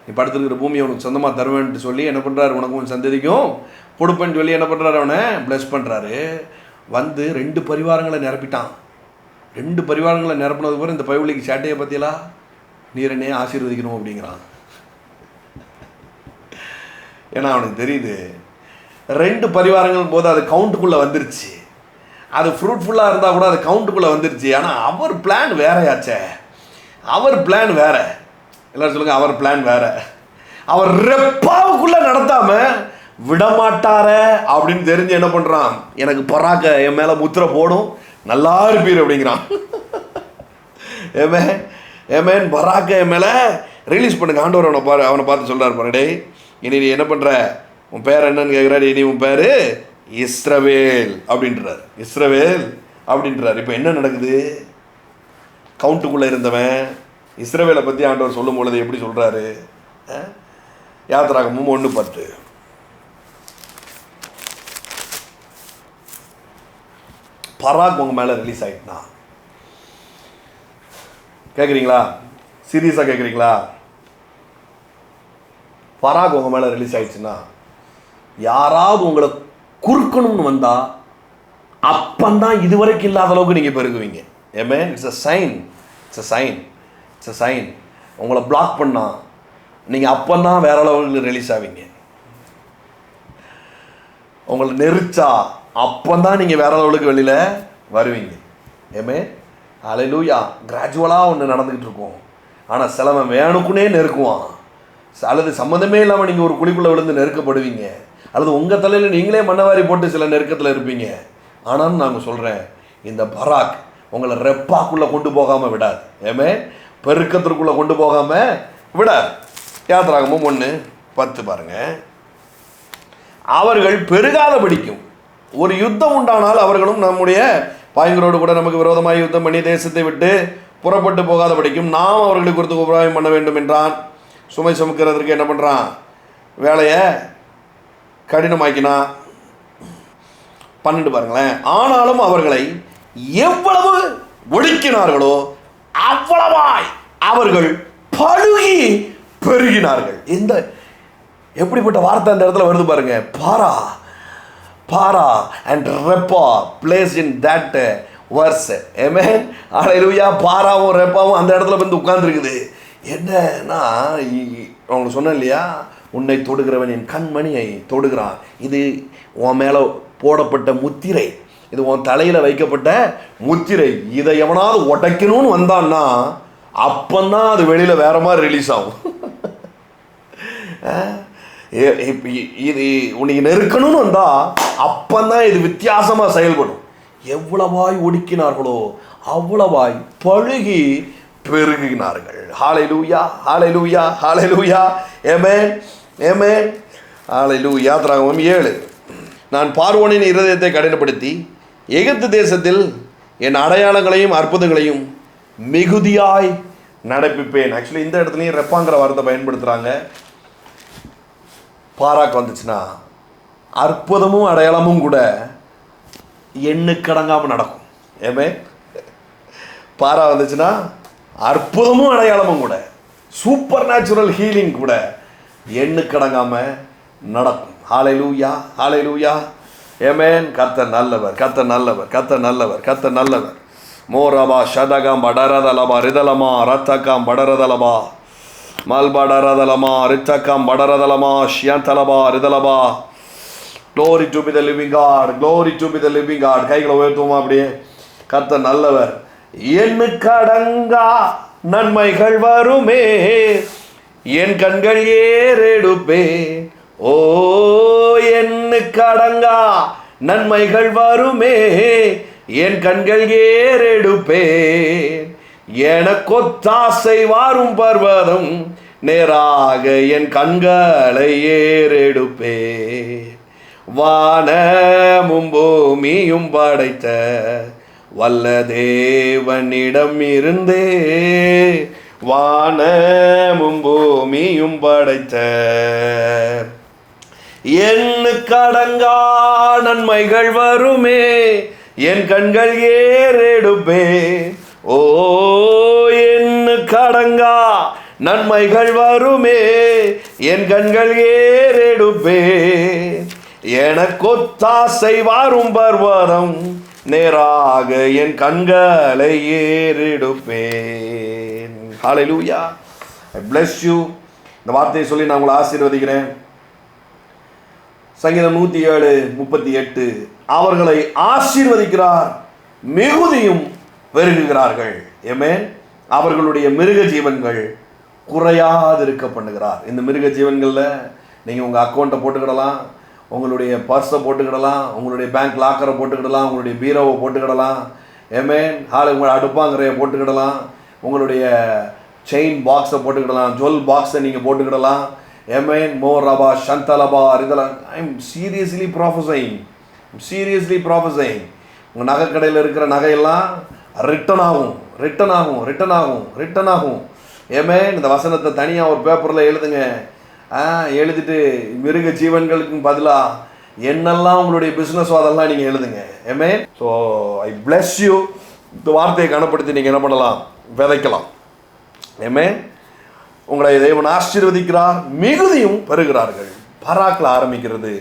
Speaker 1: நீ படுத்துருக்கிற பூமி அவனுக்கு சொந்தமாக தருவேன்ட்டு சொல்லி என்ன பண்ணுறாரு, உனக்கும் சந்ததிக்கும் கொடுப்பேன்னு சொல்லி என்ன பண்ணுறாரு, அவனை பிளஸ் பண்ணுறாரு. 2 பரிவாரங்களை நிரப்பிட்டான். 2 பரிவாரங்களை நிரப்பினது போல இந்த பைபிளுக்கு சேட்டையை பற்றியெல்லாம் நீர் என்னையே ஆசீர்வதிக்கணும் அப்படிங்கிறான். ஏன்னா அவனுக்கு தெரியுது 2 பரிவாரங்கள் போது அது கவுண்ட்டுக்குள்ளே வந்துருச்சு. அது ஃப்ரூட்ஃபுல்லாக இருந்தால் கூட அது கவுண்ட்டுக்குள்ளே வந்துருச்சு. ஆனால் அவர் பிளான் வேறையாச்சே, அவர் பிளான் வேற. எல்லாரும் சொல்லுங்கள், அவர் பிளான் வேற. அவர் ரெப்பாவுக்குள்ளே நடத்தாமல் விடமாட்டார அப்படின்னு தெரிஞ்சு என்ன பண்ணுறான், எனக்கு பராக்க என் மேலே முத்திரை போடும், நல்லா இருப்பீர் அப்படிங்கிறான். ஏமேன் பராக்க என் மேலே ரிலீஸ் பண்ணுங்க. ஆண்டவர் அவனை பார்த்து சொல்கிறார், பாரு டே, இனி நீ என்ன பண்ணுற, உன் பேர் என்னன்னு கேட்குறாரு. இனி உன் பேர் இஸ்ரவேல் அப்படின்றார். இஸ்ரவேல் அப்படின்றார். இப்போ என்ன நடக்குது, கவுண்ட்டுக்குள்ளே இருந்தவன் இஸ்ரவேலை பற்றி ஆண்டவர் சொல்லும் பொழுது எப்படி சொல்கிறாரு, யாத்திராகமும் 1:10. பராக் உங்கள் மேலே ரிலீஸ் ஆகிட்டுனா கேட்குறீங்களா, சீரியஸாக கேட்குறீங்களா? பராக் உங்கள் மேலே ரிலீஸ் ஆகிடுச்சுன்னா யாராவது உங்களை குறுக்கணும்னு வந்தால் அப்பந்தான் இதுவரைக்கும் இல்லாத அளவுக்கு நீங்கள் பெருகுவீங்க. ஏமே, it's a sign, it's a sign, it's a sign. உங்களை பிளாக் பண்ணால் நீங்கள் அப்பந்தான் வேற அளவுக்கு ரிலீஸ் ஆவீங்க. உங்களை நெரிச்சா அப்பந்தான் நீங்கள் வேற லெவலுக்கு வெளியில் வருவீங்க. ஏமே, ஹல்லேலூயா. கிராஜுவலாக ஒன்று நடந்துக்கிட்டு இருக்கும். ஆனால் சிலவன் வேணுக்குன்னே நெருக்குவான். அல்லது சம்மந்தமே இல்லாமல் நீங்கள் ஒரு குழிக்குள்ளே விழுந்து நெருக்கப்படுவீங்க. அல்லது உங்கள் தலையில் நீங்களே மண்ணவாரி போட்டு சில நெருக்கத்தில் இருப்பீங்க. ஆனாலும் நாங்கள் சொல்கிறேன், இந்த பராக் உங்களை ரெப்பாக்குள்ளே கொண்டு போகாமல் விடாது. ஏமே, பெருக்கத்திற்குள்ளே கொண்டு போகாமல் விடாது. யாத்திராகமும் 1:10 பாருங்கள். அவர்கள் பெருகாத படிக்கும் ஒரு யுத்தம் உண்டானால் அவர்களும் நம்முடைய பாயங்களோடு கூட நமக்கு விரோதமாக யுத்தம் பண்ணி தேசத்தை விட்டு புறப்பட்டு போகாத படிக்கும் நாம் அவர்களுக்கு குறித்து உபாயம் பண்ண வேண்டும் என்றான். சுமை சுமக்கிறதுக்கு என்ன பண்ணுறான், வேலையை கடினமாக்கினா. 12 பாருங்களேன். ஆனாலும் அவர்களை எவ்வளவு ஒடுக்கினார்களோ அவ்வளவாய் அவர்கள் பழுகி பெருகினார்கள். இந்த எப்படிப்பட்ட வார்த்தை அந்த இடத்துல வருது பாருங்க. பாரா அண்ட் ரெப்பா பிளேஸ் இன் தட் வர்ஸ். ஆமென், ஹல்லேலூயா. பாராவும் ரெப்பாவும் அந்த இடத்துல வந்து உட்கார்ந்துருக்குது. என்னன்னா, அவங்களுக்கு சொன்னேன் இல்லையா, உன்னை தொடுகிறவன் என் கண்மணியை தொடுகிறான். இது உன் மேலே போடப்பட்ட முத்திரை, இது உன் தலையில் வைக்கப்பட்ட முத்திரை. இதை எவனாவது உடைக்கணும்னு வந்தான்னா அப்பந்தான் அது வெளியில் வேற மாதிரி ரிலீஸ் ஆகும். இது உனக்கு நெருக்கணும்னு வந்தா அப்பந்தான் இது வித்தியாசமாக செயல்படும். எவ்வளவாய் ஒடுக்கினார்களோ அவ்வளவாய் பழுகி பெருகினார்கள். ஹல்லேலூயா, ஹல்லேலூயா, ஹல்லேலூயா. ஆமென், ஆமென், ஹல்லேலூயா. யாத்திராகமம் 7. நான் பார்வோனின் இருதயத்தை கடினப்படுத்தி எகிப்து தேசத்தில் என் அடையாளங்களையும் அற்புதங்களையும் மிகுதியாய் நடப்பிப்பேன். ஆக்சுவலி இந்த இடத்துலையும் ரெப்பாங்கிற வார்த்தை பயன்படுத்துகிறாங்க. பாராக்கு வந்துச்சுன்னா அற்புதமும் அடையாளமும் கூட எண்ணுக்கடங்காமல் நடக்கும். ஏமே, பாரா வந்துச்சுன்னா அற்புதமும் அடையாளமும் கூட, சூப்பர் நேச்சுரல் ஹீலிங் கூட எண்ணுக்கடங்காமல் நடக்கும். ஹல்லேலூயா, ஹல்லேலூயா. ஆமென். கர்த்தர் நல்லவர், கர்த்தர் நல்லவர், கர்த்தர் நல்லவர், கர்த்தர் நல்லவர். மோரபா ஷதகம் படரதலபா ரிதலமா ரத்தகம் படரதலபா மல்படரதலமா ரித்தகம் படரதலமா ஷியந்தலபா ரிதலபா. Glory to be the living God, glory to be the living God. கைகளை உயர்த்துவோமா அப்படியே. கர்த்தர் நல்லவர். எண்ணுக்கடங்கா நன்மைகள் வருமே, என் கண்கள் ஏறெடுப்பே. ஓ, எண்ணுக்கடங்கா நன்மைகள் வருமே, என் கண்கள் ஏறெடுப்பேன். எனக்கொத்தாசை வாரும் பர்வதம் நேராக என் கண்களை ஏறெடுப்பேன். வானமும் பூமியும் படைத்த வல்ல தேவனிடம் இருந்தே வானமும் பூமியும் படைத்த எண்ணுக்கடங்கா நன்மைகள் வருமே, என் கண்கள் ஏறெடுப்பே. ஓ எண்ணுக்கடங்கா நன்மைகள் வருமே, என் கண்கள் ஏறெடுப்பே. எனக்கொத்தாசை வாரும் பர்வதம், நேராக என் கண்களை ஏறெடுப்பேன். ஹல்லேலூயா. I bless you. இந்த வார்த்தையை சொல்லி நான் உங்களை ஆசீர்வதிக்கிறேன். சங்கீதம் 107:38, அவர்களை ஆசீர்வதிக்கிறார், மிகுதியும் பெருகுகிறார்கள். ஆமென். அவர்களுடைய மிருக ஜீவன்கள் குறையாதிருக்க பண்ணுகிறார். இந்த மிருக ஜீவன்களில் நீங்கள் உங்கள் அக்கௌண்ட்டை போட்டுக்கிடலாம், உங்களுடைய பர்ஸை போட்டுக்கிடலாம், உங்களுடைய பேங்க் லாக்கரை போட்டுக்கிடலாம், உங்களுடைய பீரோவை போட்டுக்கிடலாம். ஆமென். உங்கள் அடுப்பாங்கரையை போட்டுக்கிடலாம், உங்களுடைய செயின் பாக்ஸை போட்டுக்கிடலாம், ஜுவல் பாக்ஸை நீங்கள் போட்டுக்கிடலாம். ஆமென். மோரபா சந்தலபா இதெல்லாம் ஐ எம் சீரியஸ்லி ப்ராஃபஸைங். உங்கள் நகை கடையில் இருக்கிற நகையெல்லாம் ரிட்டன் ஆகும். ஆமென். இந்த வசனத்தை தனியாக ஒரு பேப்பரில் எழுதுங்க. எழுதிட்டு மிருக ஜீவன்களுக்கு பதிலாக என்னெல்லாம் உங்களுடைய பிஸ்னஸோ அதெல்லாம் நீங்கள் எழுதுங்க. ஆமென். So I bless you. இந்த வார்த்தையை கனப்படுத்தி நீங்கள் என்ன பண்ணலாம்? விதைக்கலாம். ஆமென். உங்களை தேவன் ஆசீர்வதிக்கிறார், மிகுதியும் பெறுகிறார்கள். பராக்கில் ஆரம்பிக்கிறது,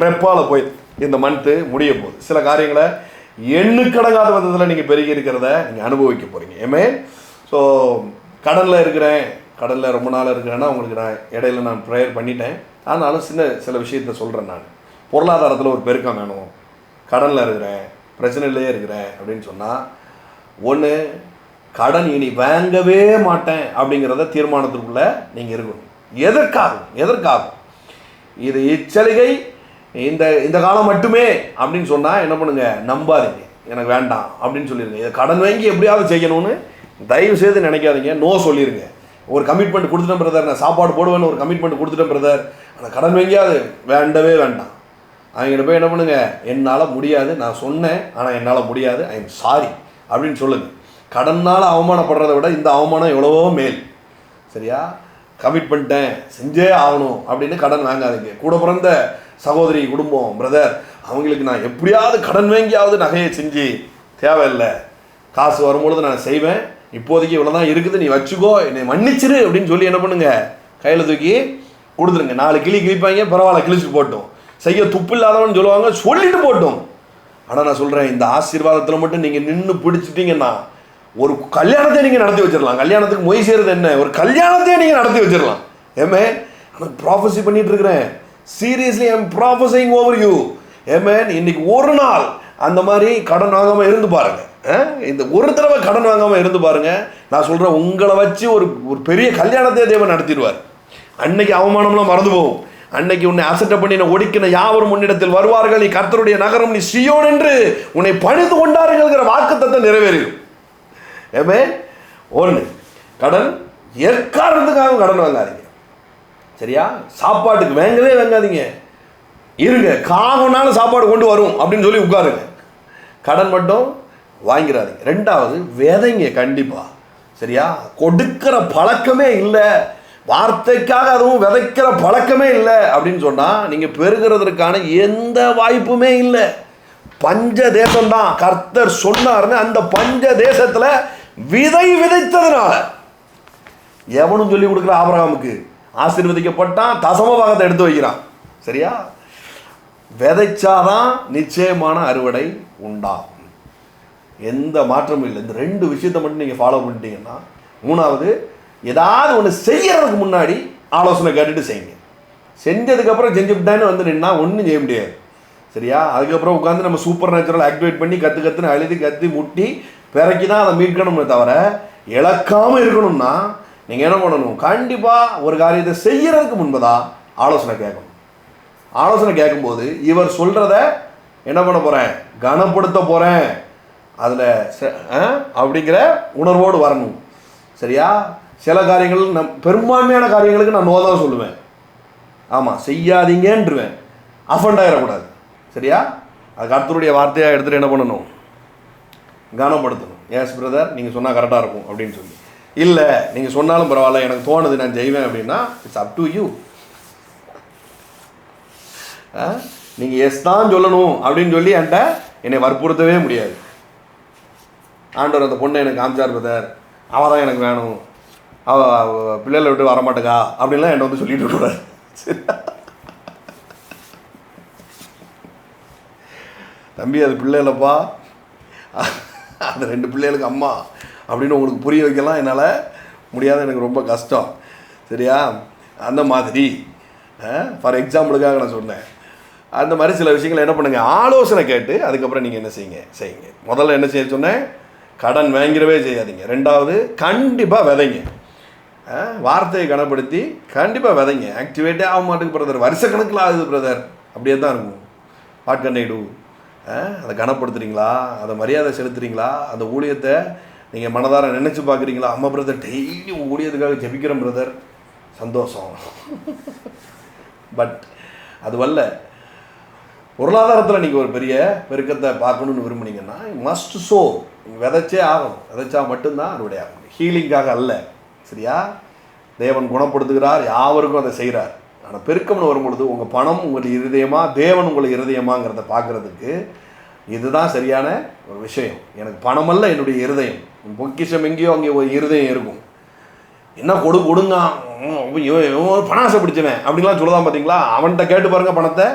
Speaker 1: ரெப்பால போய் இந்த மந்த்து முடிய போகுது. சில காரியங்களை எண்ணுக்கடங்காத விதத்தில் நீங்கள் பெருகி இருக்கிறத நீங்கள் அனுபவிக்க போகிறீங்க. ஆமென். ஸோ கடலில் ரொம்ப நாள் இருக்கிறேன்னா உங்களுக்கு நான் இடையில நான் ப்ரேயர் பண்ணிட்டேன். ஆனாலும் சில விஷயத்த சொல்கிறேன். நான் பொருளாதாரத்தில் ஒரு பெருக்கம் வேணும், கடனில் இருக்கிறேன், பிரச்சனையிலே இருக்கிறேன் அப்படின்னு சொன்னால், ஒன்று கடன் இனி வாங்கவே மாட்டேன் அப்படிங்கிறத தீர்மானத்திற்குள்ளே நீங்கள் இருக்கணும். எதற்காகும் இது இச்சலுகை இந்த காலம் மட்டுமே அப்படின்னு சொன்னால் என்ன பண்ணுங்க? நம்பாதீங்க, எனக்கு வேண்டாம் அப்படின்னு சொல்லிடுங்க. இதை கடன் வாங்கி எப்படியாவது செய்யணும்னு தயவு செய்து நினைக்காதீங்க. நோ சொல்லிடுங்க. ஒரு கமிட்மெண்ட் கொடுத்துட்டேன் பிரதர், நான் சாப்பாடு போடுவேன்னு ஒரு கமிட்மெண்ட் கொடுத்துட்டேன் பிரதர், ஆனால் கடன் வாங்கியாது வேண்டவே வேண்டாம். அவங்ககிட்ட போய் என்ன பண்ணுங்க? என்னால் முடியாது, நான் சொன்னேன் ஆனால் என்னால் முடியாது, ஐ எம் சாரி அப்படின்னு சொல்லுங்கள். கடனால் அவமானப்படுறதை விட இந்த அவமானம் எவ்வளவோ மேல். சரியா? கமிட் பண்ணிட்டேன், செஞ்சே ஆகணும் அப்படின்னு கடன் வாங்காதீங்க. கூட பிறந்த சகோதரி குடும்பம் பிரதர், அவங்களுக்கு நான் எப்படியாவது கடன் வாங்கியாவது நகையை செஞ்சு தேவையில்லை, காசு வரும்பொழுது நான் செய்வேன், இப்போதைக்கு இவ்வளோ தான் இருக்குது, நீ வச்சுக்கோ, என்னை மன்னிச்சிரு அப்படின்னு சொல்லி என்ன பண்ணுங்க? கையில் தூக்கி கொடுத்துருங்க. 4 கிளி கிழிப்பாங்க, பரவாயில்ல கிழிச்சு போட்டோம். செய்ய துப்பு இல்லாதவன்னு சொல்லுவாங்க, சொல்லிட்டு போட்டோம். ஆனால் நான் சொல்கிறேன், இந்த ஆசீர்வாதத்தில் மட்டும் நீங்கள் நின்று பிடிச்சிட்டிங்கன்னா ஒரு கல்யாணத்தை நீங்கள் நடத்தி வச்சிடலாம். கல்யாணத்துக்கு மொய் செய்கிறது என்ன? ஒரு கல்யாணத்தையே நீங்கள் நடத்தி வச்சிடலாம். ஏமே நான் ப்ராஃபஸி பண்ணிட்டு இருக்கிறேன். Seriously I am prophesying over you. ஏமேன். இன்னைக்கு ஒரு நாள் அந்த மாதிரி கடன் வாங்காமல் இருந்து பாருங்க. இந்த ஒரு தடவை கடன் வாங்காமல் இருந்து பாருங்க. நான் சொல்கிறேன், உங்களை வச்சு ஒரு பெரிய கல்யாணத்தையே தேவன் நடத்திடுவார். அன்னைக்கு அவமானம்லாம் மறந்து போகும். அன்னைக்கு உன்னை அசட்டை பண்ணி ஒடுக்கின யாவரும் முன்னிடத்தில் வருவார்கள், நீ கர்த்தருடைய நகரம், நீ சீயோன் என்று உன்னை பணிந்து கொண்டார்கள்ங்கிற வாக்குத்தத்தத்தை நிறைவேறும். ஏமே ஒன்று, கடன் எக்காரணத்துக்காக கடன் வாங்காதீங்க. சரியா? சாப்பாட்டுக்கு வாங்காதீங்க. இருங்க, காகனாலும் சாப்பாடு கொண்டு வரும் அப்படின்னு சொல்லி உட்காருங்க. கடன் மட்டும் வாங்கிறாதீங்க. 2வது, விதைங்க கண்டிப்பாக. சரியா? கொடுக்கிற பழக்கமே இல்லை, வார்த்தைக்காக அதுவும் விதைக்கிற பழக்கமே இல்லை அப்படின்னு சொன்னால் நீங்கள் பெருகிறதுக்கான எந்த வாய்ப்புமே இல்லை. பஞ்ச தேசம்தான் கர்த்தர் சொன்னார்னு அந்த பஞ்ச தேசத்தில் விதை விதைத்ததுனால எவனும் சொல்லி கொடுக்குற ஆபிரகாமுக்கு ஆசீர்வதிக்கப்பட்டான், தசம பாகத்தை எடுத்து வைக்கிறான். சரியா? விதைச்சாதான் நிச்சயமான அறுவடை உண்டாகும். எந்த மாற்றமும் இல்லை. இந்த 2 விஷயத்தை மட்டும் நீங்கள் ஃபாலோ பண்ணிட்டீங்கன்னா, 3வது, ஏதாவது ஒன்று செய்யறதுக்கு முன்னாடி ஆலோசனை கேட்டுட்டு செய்யுங்க. செஞ்சதுக்கப்புறம் செஞ்சுவிட்டான்னு வந்து நின்னா ஒன்றும் செய்ய முடியாது. சரியா? அதுக்கப்புறம் உட்காந்து நம்ம சூப்பர் நேச்சுரல் ஆக்டிவேட் பண்ணி கற்றுன்னு அழுதி கத்தி முட்டி பிறக்கி தான் அதை மீட்கணுமே தவிர இழக்காமல் இருக்கணும்னா நீங்கள் என்ன பண்ணணும்? கண்டிப்பாக ஒரு காரியத்தை செய்யறதுக்கு முன்பதாக ஆலோசனை கேட்கணும். ஆலோசனை கேட்கும்போது இவர் சொல்கிறத என்ன பண்ண போகிறேன்? கனப்படுத்த போகிறேன் அதில் அப்படிங்கிற உணர்வோடு வரணும். சரியா? சில காரியங்கள் பெரும்பான்மையான காரியங்களுக்கு நான் நோ தான் சொல்லுவேன். ஆமாம், செய்யாதீங்கன்றுவேன். அஃபண்ட் ஆகிடக்கூடாது. சரியா? அது கர்த்தருடைய வார்த்தையாக எடுத்துகிட்டு என்ன பண்ணணும்? கனப்படுத்தணும். எஸ் பிரதர், நீங்கள் சொன்னால் கரெக்டாக இருக்கும் அப்படின்னு சொல்லி. இல்லை நீங்கள் சொன்னாலும் பரவாயில்ல, எனக்கு தோணுது நான் செய்வேன் அப்படின்னா இட்ஸ் அப் டு யூ. நீங்கள் எஸ் தான் சொல்லணும் அப்படின்னு சொல்லி என்கிட்ட என்னை வற்புறுத்தவே முடியாது. ஆண்டவர் அந்த பொண்ணை எனக்கு காமிச்சார் பிரதர், அவள் தான் எனக்கு வேணும், அவள் பிள்ளைகளை விட்டு வரமாட்டேக்கா அப்படின்லாம் என்கிட்ட வந்து சொல்லிட்டு விட்டுறாரு. தம்பி அது பிள்ளை இல்லைப்பா, அது 2 பிள்ளைகளுக்கு அம்மா அப்படின்னு உங்களுக்கு புரிய வைக்கலாம் என்னால் முடியாது, எனக்கு ரொம்ப கஷ்டம். சரியா? அந்த மாதிரி ஃபார் எக்ஸாம்பிளுக்காக நான் சொன்னேன். அந்த மாதிரி சில விஷயங்களை என்ன பண்ணுங்கள், ஆலோசனை கேட்டு அதுக்கப்புறம் நீங்கள் என்ன செய்யுங்க. முதல்ல என்ன செய்ய சொன்னேன், கடன் வாங்கிடவே செய்யாதீங்க. 2வது கண்டிப்பாக விதைங்க. வார்த்தையை கனப்படுத்தி கண்டிப்பாக விதைங்க. ஆக்டிவேட்டே ஆக மாட்டேங்குது பிரதர், வருஷக்கணக்கில் ஆகுது பிரதர், அப்படியே தான் இருக்கும். What can I do? அதை கனப்படுத்துறீங்களா, அதை மரியாதை செலுத்துறீங்களா, அந்த ஊழியத்தை நீங்கள் மனதார நினச்சி பார்க்குறீங்களா? அம்மா பிரதர் டெய்லி ஊழியத்துக்காக ஜெபிக்கிறேன் பிரதர், சந்தோஷம். பட் அது வரல. பொருளாதாரத்தில் நீங்கள் ஒரு பெரிய பெருக்கத்தை பார்க்கணுன்னு விரும்புனீங்கன்னா மஸ்ட் ஸோ, விதைச்சே ஆகணும். விதைச்சா மட்டும்தான் அறுவடை ஆகும், ஹீலிங்காக அல்ல. சரியா? தேவன் குணப்படுத்துகிறார், யாவருக்கும் அதை செய்கிறார். ஆனால் பெருக்கம்னு வரும்பொழுது உங்கள் பணம் உங்கள் இருதயமா, தேவன் உங்கள் இருதயமாங்கிறத பார்க்குறதுக்கு இதுதான் சரியான ஒரு விஷயம். எனக்கு பணமல்ல என்னுடைய இருதயம், பொக்கிஷம் எங்கேயோ அங்கே ஒரு இருதயம் இருக்கும். என்ன கொடுங்க பணாசை பிடிச்சவன் அப்படின்லாம் சொல்லலாம் பார்த்தீங்களா? அவன்கிட்ட கேட்டு பாருங்கள், பணத்தை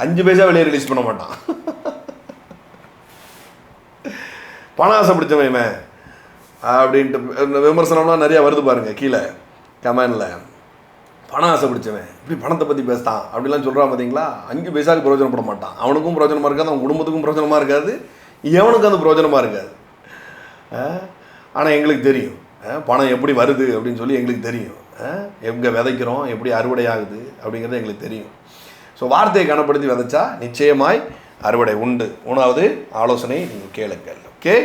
Speaker 1: 5 பைசா வெளியே ரிலீஸ் பண்ண மாட்டான். பணாசை பிடிச்சவன் அப்படின்ட்டு விமர்சனம்லாம் நிறையா வருது பாருங்கள் கீழே கமெண்டில். பணம் ஆசை பிடிச்சவன் இப்படி பணத்தை பற்றி பேசுகிறான் அப்படிலாம் சொல்கிறான் பார்த்தீங்களா? 5 பைசாவுக்கு பிரயோஜனப்பட மாட்டான். அவனுக்கும் பிரயோஜனமாக இருக்காது, அவன் குடும்பத்துக்கும் பிரயோஜனமாக இருக்காது, எவனுக்கும் அது பிரயோஜனமாக இருக்காது. ஆனால் எங்களுக்கு தெரியும் பணம் எப்படி வருது அப்படின்னு சொல்லி எங்களுக்கு தெரியும். எங்கே விதைக்கிறோம், எப்படி அறுவடை ஆகுது அப்படிங்கிறது எங்களுக்கு தெரியும். ஸோ வார்த்தையை கனப்படுத்தி விதைச்சா நிச்சயமாய் அறுவடை உண்டு. 3வது ஆலோசனை நீங்கள் கேளுங்கள். Okay,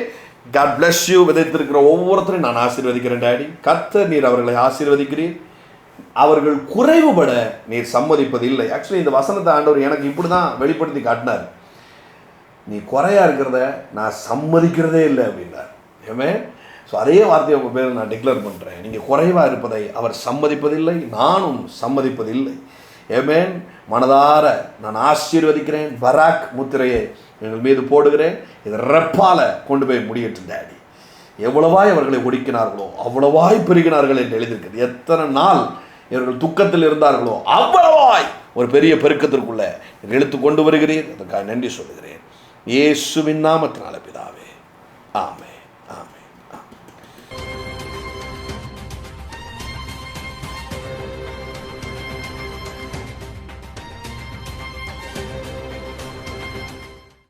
Speaker 1: God bless you. விதைத்திருக்கிற ஒவ்வொருத்தரையும் நான் ஆசீர்வதிக்கிறேன் டாடி. கர்த்தர் நீர் அவர்களை ஆசீர்வதிக்கிறீர். அவர்கள் குறைவுபட நீர் சம்மதிப்பதில்லை. ஆக்சுவலி இந்த வசனத்தை ஆண்டவர் எனக்கு இப்படி தான் வெளிப்படுத்தி காட்டினார். நீ குறையா இருக்கிறத நான் சம்மதிக்கிறதே இல்லை அப்படின்னார். ஏமே, ஸோ அதே வார்த்தையை உங்கள் பேர் நான் டிக்ளேர் பண்ணுறேன். நீங்கள் குறைவாக இருப்பதை அவர் சம்மதிப்பதில்லை, நானும் சம்மதிப்பதில்லை. ஏமேன், மனதார நான் ஆசீர்வதிக்கிறேன். பராக் முத்திரையை எங்கள் மீது போடுகிறேன். இதை ரெப்பால கொண்டு போய் முடியட்டும் டாடி. எவ்வளவாய் அவர்களை ஒடுக்கினார்களோ அவ்வளவாய் பெருகினார்கள் என்று எழுதியிருக்கிறது. எத்தனை நாள் இவர்கள் துக்கத்தில் இருந்தார்களோ அவ்வளவாய் ஒரு பெரிய பெருக்கத்திற்குள்ள இழுத்து கொண்டு வருகிறேன். அதற்காக நன்றி சொல்லுகிறேன். இயேசுவின் நாமத்தினால பிதாவே, ஆமென்.